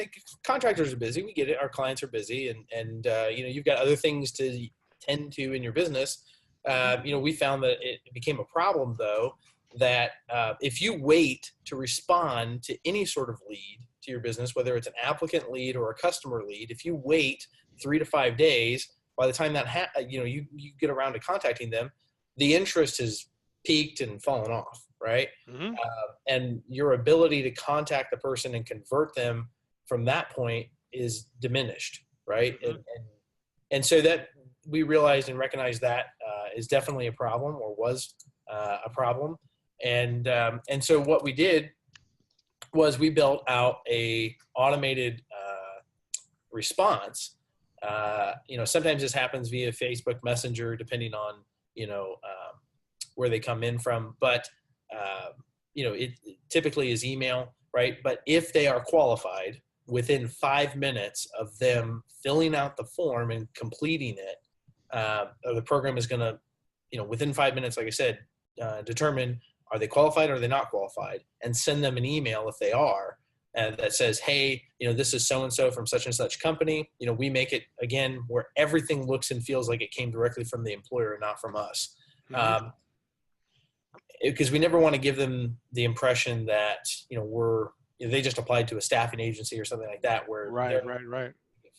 contractors are busy. We get it. Our clients are busy and you've got other things to tend to in your business. We found that it became a problem though, that if you wait to respond to any sort of lead to your business, whether it's an applicant lead or a customer lead, if you wait 3 to 5 days, by the time that you get around to contacting them, the interest has peaked and fallen off, right? Mm-hmm. And your ability to contact the person and convert them from that point is diminished, right? Mm-hmm. And so that we realized and recognized that is definitely a problem, or was a problem. And so what we did was we built out a automated response. Sometimes this happens via Facebook Messenger, depending on where they come in from. But it typically is email, right? But if they are qualified, within 5 minutes of them filling out the form and completing it, the program is going to, within 5 minutes, like I said, determine, are they qualified or are they not qualified, and send them an email if they are, that says, hey, this is so-and-so from such and such company. We make it, again, where everything looks and feels like it came directly from the employer and not from us. Mm-hmm. Because we never want to give them the impression that, they just applied to a staffing agency or something like that, where Right.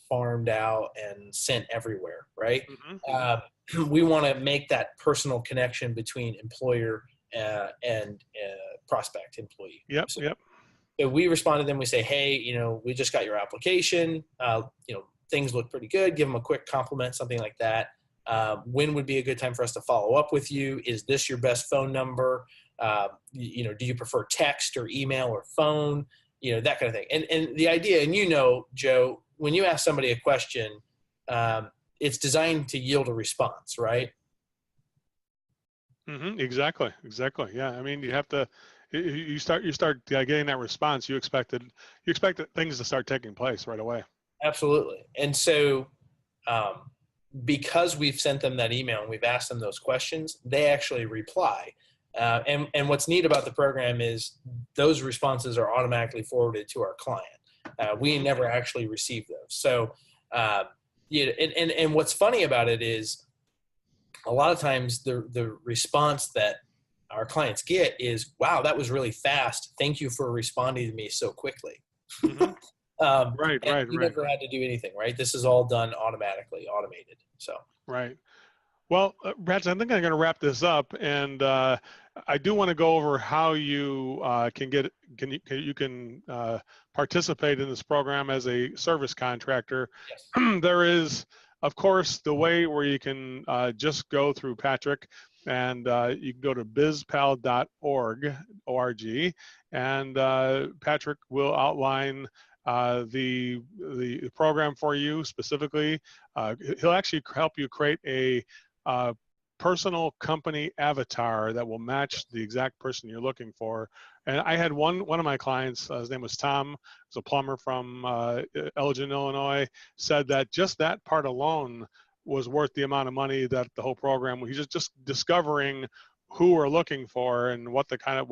farmed out and sent everywhere, right? Mm-hmm. We want to make that personal connection between employer and prospect employee. Yep. So we respond to them. We say, hey, we just got your application. Things look pretty good. Give them a quick compliment, something like that. When would be a good time for us to follow up with you? Is this your best phone number? Do you prefer text or email or phone? That kind of thing. And the idea, and Joe, when you ask somebody a question, it's designed to yield a response, right? Mm-hmm. Exactly. Yeah. I mean, you have to. You start getting that response. You expect things to start taking place right away. Absolutely. And so, because we've sent them that email and we've asked them those questions, they actually reply. And what's neat about the program is those responses are automatically forwarded to our client. We never actually receive those. So, and what's funny about it is, a lot of times the response that our clients get is, wow, that was really fast. Thank you for responding to me so quickly. Mm-hmm. Right, And right, we right, never had to do anything, right? This is all done automatically, automated. So right. Well, Brad, I think I'm going to wrap this up, and I do want to go over how you can participate in this program as a service contractor. yes. There is, of course, the way where you can just go through Patrick, and you can go to bizpal.org, and Patrick will outline the program for you specifically. He'll actually help you create a personal company avatar that will match the exact person you're looking for. And I had one of my clients, his name was Tom, was a plumber from Elgin, Illinois, said that just that part alone was worth the amount of money that the whole program. He's just discovering who we're looking for and what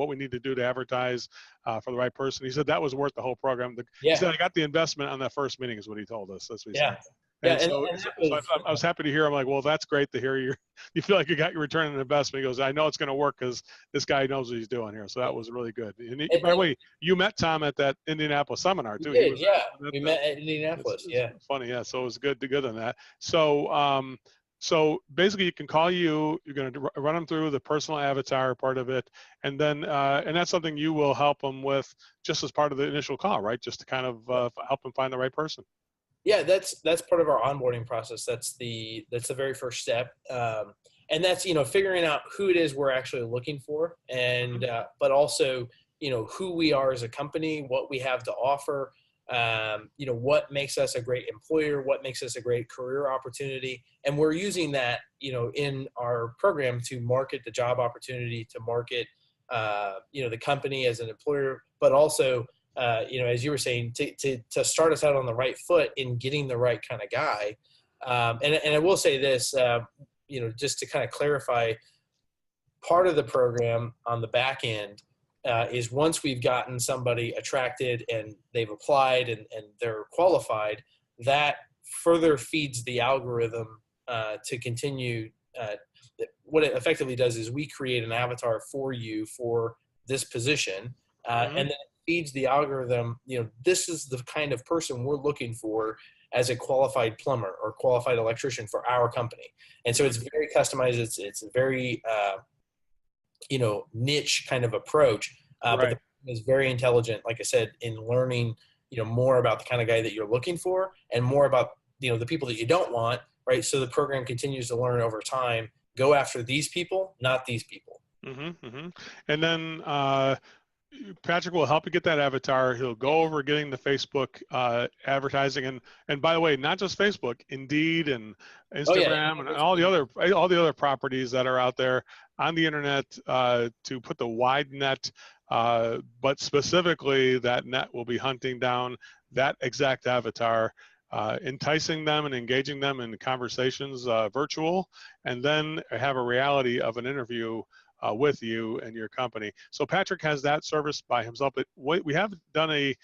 we need to do to advertise for the right person. He said that was worth the whole program. He Yeah. said I got the investment on that first meeting is what he told us. That's what he said. Yeah. Yeah. And so, And that so was, I was happy to hear. I'm like, well, that's great to hear. You feel like you got your return on investment. He goes, I know it's going to work because this guy knows what he's doing here. So that was really good. And by the way, you met Tom at that Indianapolis seminar too. we He did, was yeah. at We met at Indianapolis. Yeah. it's funny, yeah. So it was good on that. So basically, you can call you. You're going to run them through the personal avatar part of it, and then and that's something you will help them with just as part of the initial call, right? Just to kind of help them find the right person. Yeah, that's part of our onboarding process. That's the very first step, and that's figuring out who it is we're actually looking for, and but also who we are as a company, what we have to offer, what makes us a great employer, what makes us a great career opportunity, and we're using that in our program to market the job opportunity, to market the company as an employer, but also as you were saying, to start us out on the right foot in getting the right kind of guy. And I will say this, just to kind of clarify, part of the program on the back end is once we've gotten somebody attracted and they've applied and they're qualified, that further feeds the algorithm to continue. What it effectively does is we create an avatar for you for this position, and then feeds the algorithm, this is the kind of person we're looking for as a qualified plumber or qualified electrician for our company. And so it's very customized. It's a very, niche kind of approach, but the person is very intelligent, like I said, in learning, more about the kind of guy that you're looking for and more about, the people that you don't want, right? So the program continues to learn over time, go after these people, not these people. And then, Patrick will help you get that avatar. He'll go over getting the Facebook advertising, and by the way, not just Facebook, Indeed and Instagram and all the other properties that are out there on the internet to put the wide net, but specifically that net will be hunting down that exact avatar, enticing them and engaging them in conversations virtual, and then have a reality of an interview with you and your company. So Patrick has that service by himself. But we have done a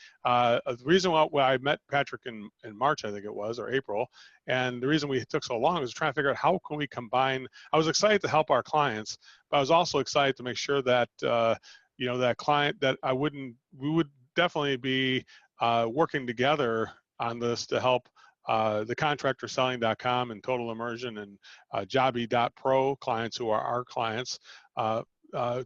reason why I met Patrick in March, I think it was, or April. And the reason we took so long is trying to figure out how can we combine. I was excited to help our clients, but I was also excited to make sure that, that client that we would definitely be working together on this to help the contractorselling.com and Total Immersion and Jobby.pro clients who are our clients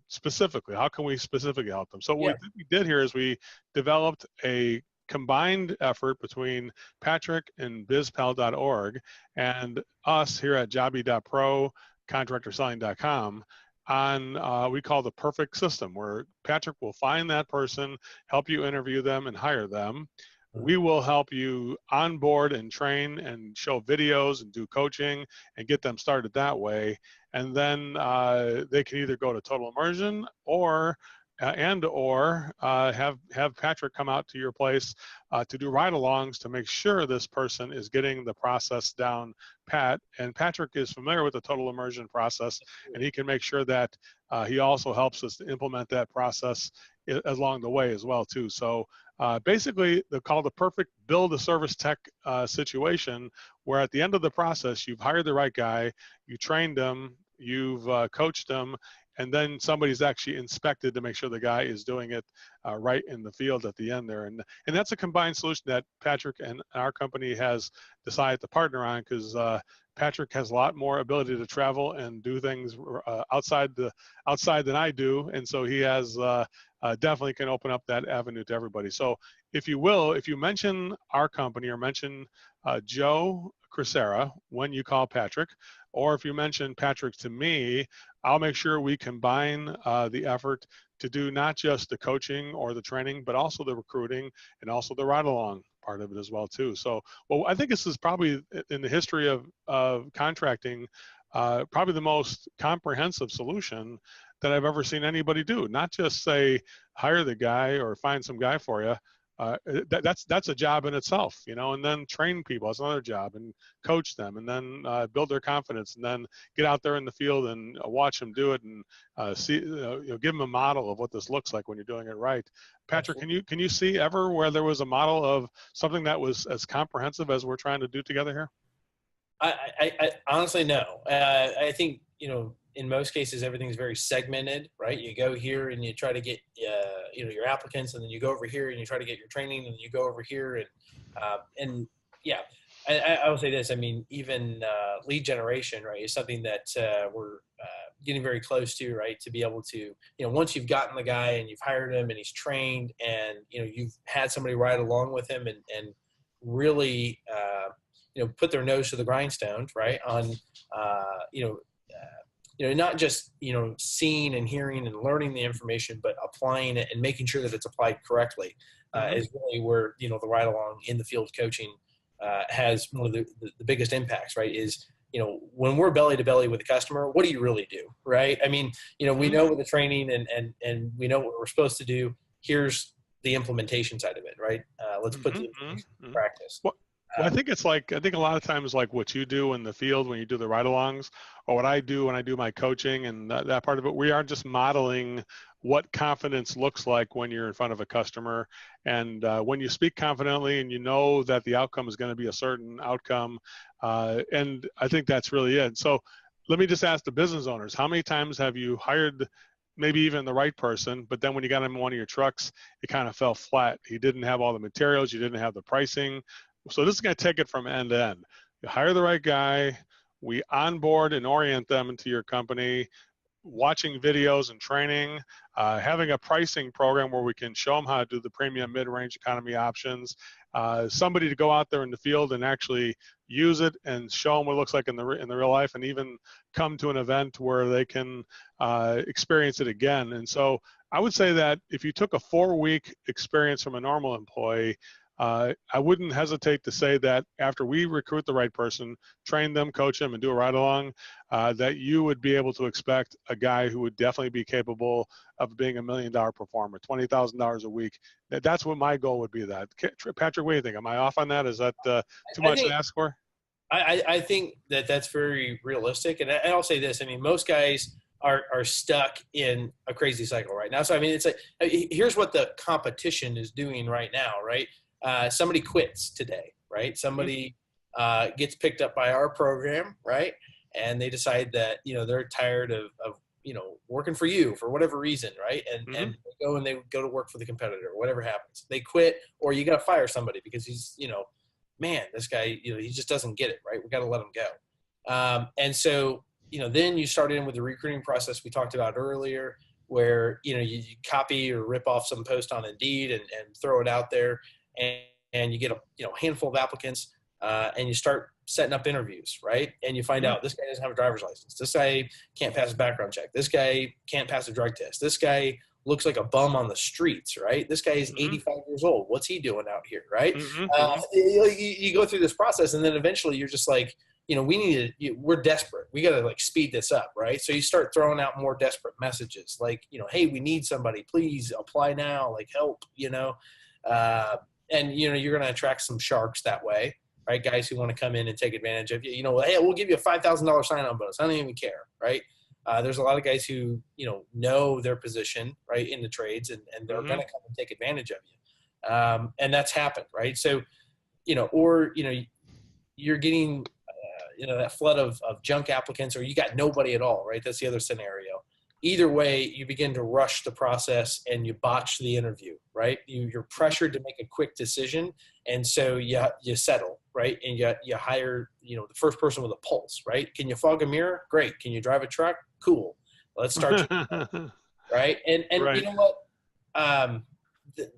specifically. How can we specifically help them? So what we did here is we developed a combined effort between Patrick and bizpal.org and us here at Jobby.pro, contractorselling.com on we call the perfect system, where Patrick will find that person, help you interview them and hire them. We will help you onboard and train and show videos and do coaching and get them started that way. And then they can either go to Total Immersion or have Patrick come out to your place to do ride-alongs to make sure this person is getting the process down pat. And Patrick is familiar with the Total Immersion process, and he can make sure that he also helps us to implement that process along the way as well too. So basically, they're called the perfect build a service tech situation, where at the end of the process, you've hired the right guy, you trained them, you've coached them, and then somebody's actually inspected to make sure the guy is doing it right in the field at the end there. And that's a combined solution that Patrick and our company has decided to partner on, because Patrick has a lot more ability to travel and do things outside than I do, and so he has definitely can open up that avenue to everybody. So if you mention our company or mention Joe Crisara when you call Patrick, or if you mention Patrick to me, I'll make sure we combine the effort to do not just the coaching or the training, but also the recruiting and also the ride along part of it as well too. So, well, I think this is probably in the history of contracting, probably the most comprehensive solution that I've ever seen anybody do. Not just say hire the guy or find some guy for you. That's a job in itself, and then train people. That's another job, and coach them, and then build their confidence, and then get out there in the field and watch them do it, and see, give them a model of what this looks like when you're doing it right. Patrick, can you see ever where there was a model of something that was as comprehensive as we're trying to do together here? I honestly no. I think in most cases everything's very segmented, right? You go here and you try to get your applicants, and then you go over here and you try to get your training, and you go over here, and yeah. I will say this. I mean, even lead generation, right, is something that we're getting very close to, right? To be able to, once you've gotten the guy and you've hired him and he's trained, and you've had somebody ride along with him and really put their nose to the grindstone, right? On not just seeing and hearing and learning the information, but applying it and making sure that it's applied correctly is really where the ride along in the field coaching has one of the biggest impacts, right? Is when we're belly to belly with the customer, what do you really do, right? I mean, we know with the training and we know what we're supposed to do. Here's the implementation side of it, right? Let's put the implementation in practice. Well, I think a lot of times like what you do in the field when you do the ride-alongs, or what I do when I do my coaching and that part of it, we are just modeling what confidence looks like when you're in front of a customer. And when you speak confidently and you know that the outcome is going to be a certain outcome, and I think that's really it. So let me just ask the business owners, how many times have you hired maybe even the right person, but then when you got him in one of your trucks, it kind of fell flat. He didn't have all the materials, you didn't have the pricing. So this is going to take it from end to end. You hire the right guy, we onboard and orient them into your company, watching videos and training, having a pricing program where we can show them how to do the premium mid-range economy options, somebody to go out there in the field and actually use it and show them what it looks like in the real life, and even come to an event where they can experience it again. And so I would say that if you took a 4-week experience from a normal employee, I wouldn't hesitate to say that after we recruit the right person, train them, coach them, and do a ride along, that you would be able to expect a guy who would definitely be capable of being $1 million performer, $20,000 a week. That's what my goal would be. That Patrick, what do you think? Am I off on that? Is that too much to ask for? I think that's very realistic, and I'll say this. I mean, most guys are stuck in a crazy cycle right now. So I mean, it's like here's what the competition is doing right now, right? Somebody quits today, right? Somebody gets picked up by our program, right? And they decide that, they're tired of working for you for whatever reason, right? And they go to work for the competitor, whatever happens. They quit, or you got to fire somebody because he's, man, this guy, he just doesn't get it, right? We got to let him go. And so, then you start in with the recruiting process we talked about earlier, where, you copy or rip off some post on Indeed and throw it out there. And you get a handful of applicants, and you start setting up interviews, right? And you find out this guy doesn't have a driver's license. This guy can't pass a background check. This guy can't pass a drug test. This guy looks like a bum on the streets, right? This guy is 85 years old. What's he doing out here, right? You go through this process, and then eventually you're just like, we're desperate. We got to speed this up, right? So you start throwing out more desperate messages like, hey, we need somebody. Please apply now. Help, and you're going to attract some sharks that way, right? Guys who want to come in and take advantage of you. Hey, we'll give you a $5,000 sign-on bonus. I don't even care, right? There's a lot of guys who know their position, right, in the trades, and they're going to come and take advantage of you, and that's happened, right? So, you're getting that flood of junk applicants, or you got nobody at all, right? That's the other scenario. either way, you begin to rush the process and you botch the interview, right? You're pressured to make a quick decision. And so you settle, right? And you hire, the first person with a pulse, right? Can you fog a mirror? Great. Can you drive a truck? Cool. Let's start. Right. And you Right. know what?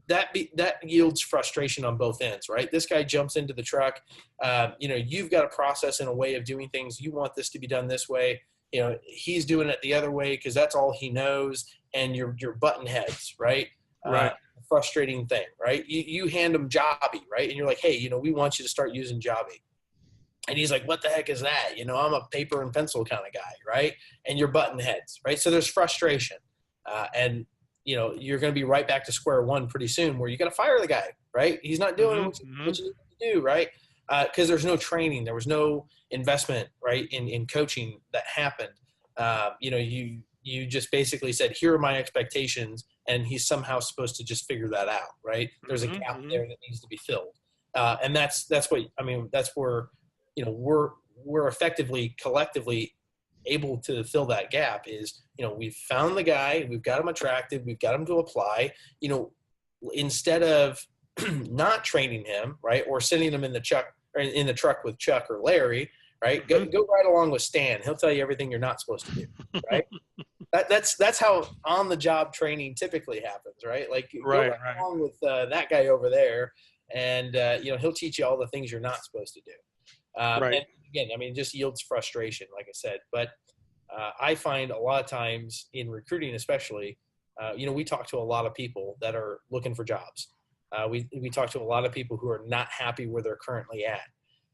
That yields frustration on both ends, right? This guy jumps into the truck. You've got a process and a way of doing things. You want this to be done this way. He's doing it the other way because that's all he knows, and you're button heads, right? Right. Frustrating thing, right? You hand him Jobby, right? And you're like, hey, we want you to start using Jobby. And he's like, what the heck is that? I'm a paper and pencil kind of guy, right? And you're button heads, right? So there's frustration. And you're going to be right back to square one pretty soon where you got to fire the guy, right? He's not doing what you need to do, right? Because there's no training. There was no investment, right, in coaching that happened. You just basically said, here are my expectations, and he's somehow supposed to just figure that out, right? There's a gap there that needs to be filled. And that's where, we're effectively, collectively able to fill that gap is, we've found the guy, we've got him attracted, we've got him to apply, instead of not training him, right, or sending him in the truck with Chuck or Larry, right? Go right along with Stan. He'll tell you everything you're not supposed to do, right? That's how on the job training typically happens, right? Like go right along with that guy over there, and he'll teach you all the things you're not supposed to do. Right. And again, it just yields frustration, like I said. But I find a lot of times in recruiting, especially, we talk to a lot of people that are looking for jobs. We talk to a lot of people who are not happy where they're currently at.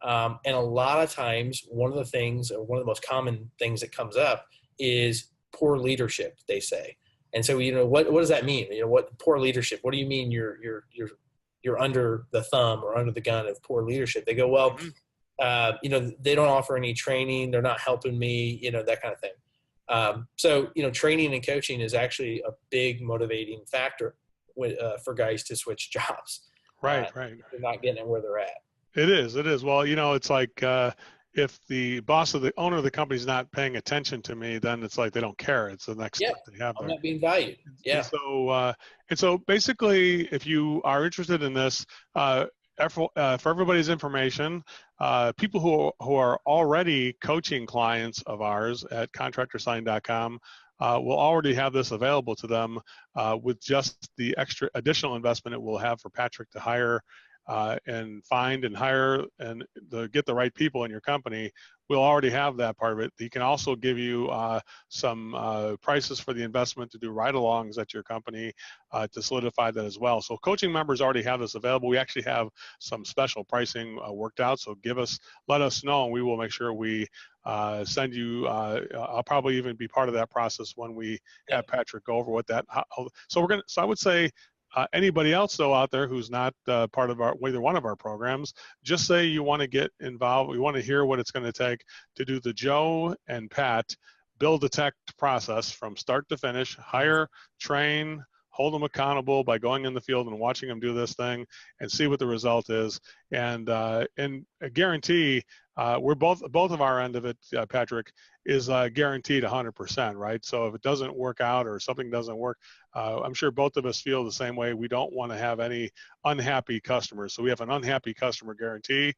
And a lot of times, one of the things, or one of the most common things that comes up is poor leadership, they say. And so, what does that mean? What poor leadership? What do you mean you're under the thumb or under the gun of poor leadership? They go, well, they don't offer any training. They're not helping me, that kind of thing. So, training and coaching is actually a big motivating factor for guys to switch jobs. Right. They're not getting it where they're at. It is. Well, it's like if the boss of the owner of the company is not paying attention to me, then it's like they don't care. It's the next step they have. I'm not being valued. Yeah. And so basically, if you are interested in this, for everybody's information, people who are already coaching clients of ours at contractorsign.com will already have this available to them with just the extra additional investment it will have for Patrick to hire and find and hire and get the right people in your company. We'll already have that part of it. He can also give you some prices for the investment to do ride-alongs at your company to solidify that as well. So coaching members already have this available. We actually have some special pricing worked out. So let us know, and we will make sure we send you. I'll probably even be part of that process when we have Patrick go over what that. So I would say. Anybody else though out there who's not part of either one of our programs, just say you want to get involved. We want to hear what it's going to take to do the Joe and Pat build the tech process from start to finish, hire, train, hold them accountable by going in the field and watching them do this thing and see what the result is. And a guarantee, we're both of our end of it, Patrick, is guaranteed 100%, right? So if it doesn't work out or something doesn't work, I'm sure both of us feel the same way. We don't want to have any unhappy customers. So we have an unhappy customer guarantee.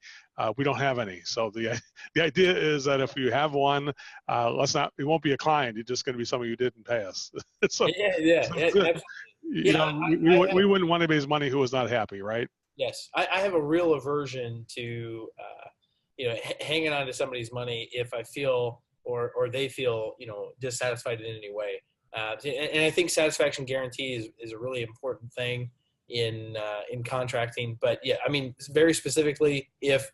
We don't have any. So the idea is that if you have one, it won't be a client. It's just going to be somebody who didn't pay us. We wouldn't want anybody's money who was not happy, right? Yes. I have a real aversion to, hanging on to somebody's money if I feel or they feel, dissatisfied in any way. And I think satisfaction guarantee is a really important thing in contracting. But yeah, very specifically, if,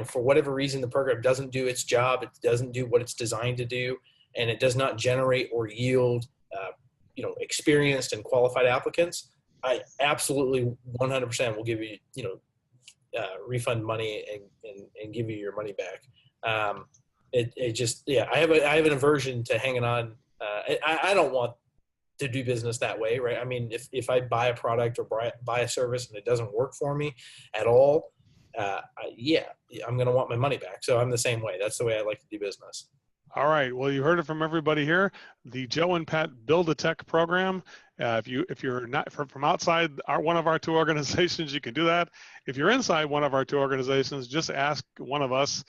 for whatever reason, the program doesn't do its job, it doesn't do what it's designed to do, and it does not generate or yield, experienced and qualified applicants, I absolutely 100% will give you, refund money and give you your money back. I have an aversion to hanging on. I don't want to do business that way, right? If I buy a product or buy a service and it doesn't work for me at all, I'm going to want my money back. So I'm the same way. That's the way I like to do business. All right. Well, you heard it from everybody here. The Joe and Pat Build a Tech program. If you're not from outside one of our two organizations, you can do that. If you're inside one of our two organizations, just ask one of us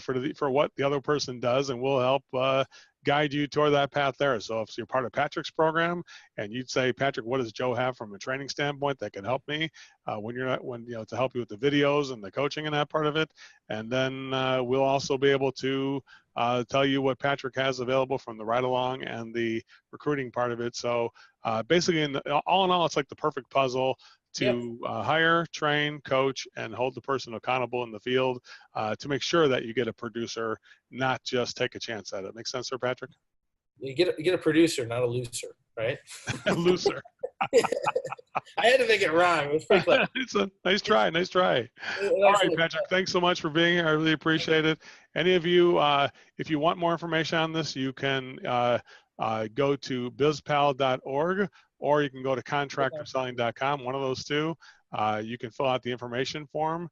for what the other person does, and we'll help guide you toward that path there. So if you're part of Patrick's program, and you'd say, Patrick, what does Joe have from a training standpoint that can help me to help you with the videos and the coaching and that part of it, and then we'll also be able to tell you what Patrick has available from the ride along and the recruiting part of it. So basically, all in all, it's like the perfect puzzle to hire, train, coach, and hold the person accountable in the field to make sure that you get a producer, not just take a chance at it. Make sense, Sir Patrick? You get a producer, not a looser, right? Looser. I had to make it rhyme. It was pretty clever. It's a nice try. Nice try. All right, Patrick, thanks so much for being here. I really appreciate it. Any of you, if you want more information on this, you can go to bizpal.org, or you can go to contractorselling.com, one of those two. You can fill out the information form.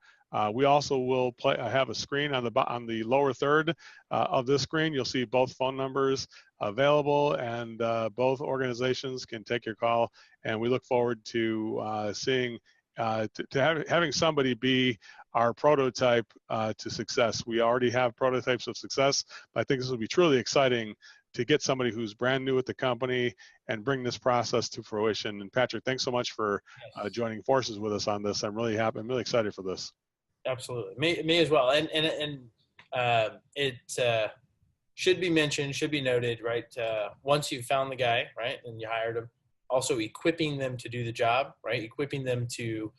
We also will have a screen on the lower third of this screen. You'll see both phone numbers available, and both organizations can take your call. And we look forward to seeing having somebody be our prototype to success. We already have prototypes of success, but I think this will be truly exciting to get somebody who's brand new at the company and bring this process to fruition. And Patrick, thanks so much for joining forces with us on this. I'm really happy. I'm really excited for this. Absolutely, me as well. And it should be mentioned, should be noted, right? Once you've found the guy, right, and you hired him, also equipping them to do the job, right? Equipping them to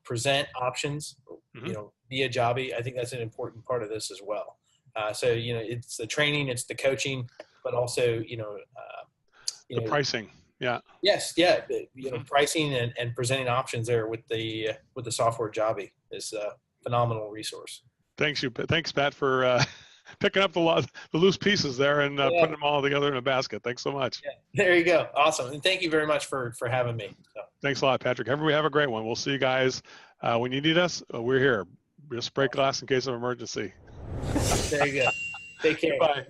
present options, be a jobby. I think that's an important part of this as well. So it's the training, it's the coaching, but also the pricing. Yeah. Yes. Yeah. Pricing and presenting options there with the software jobby is a phenomenal resource. Thanks, Pat, for picking up the loose pieces there and putting them all together in a basket. Thanks so much. Yeah. There you go. Awesome. And thank you very much for having me. So. Thanks a lot, Patrick. Everybody have a great one. We'll see you guys when you need us. We're here. Just break glass in case of emergency. There you go. Take care. Bye.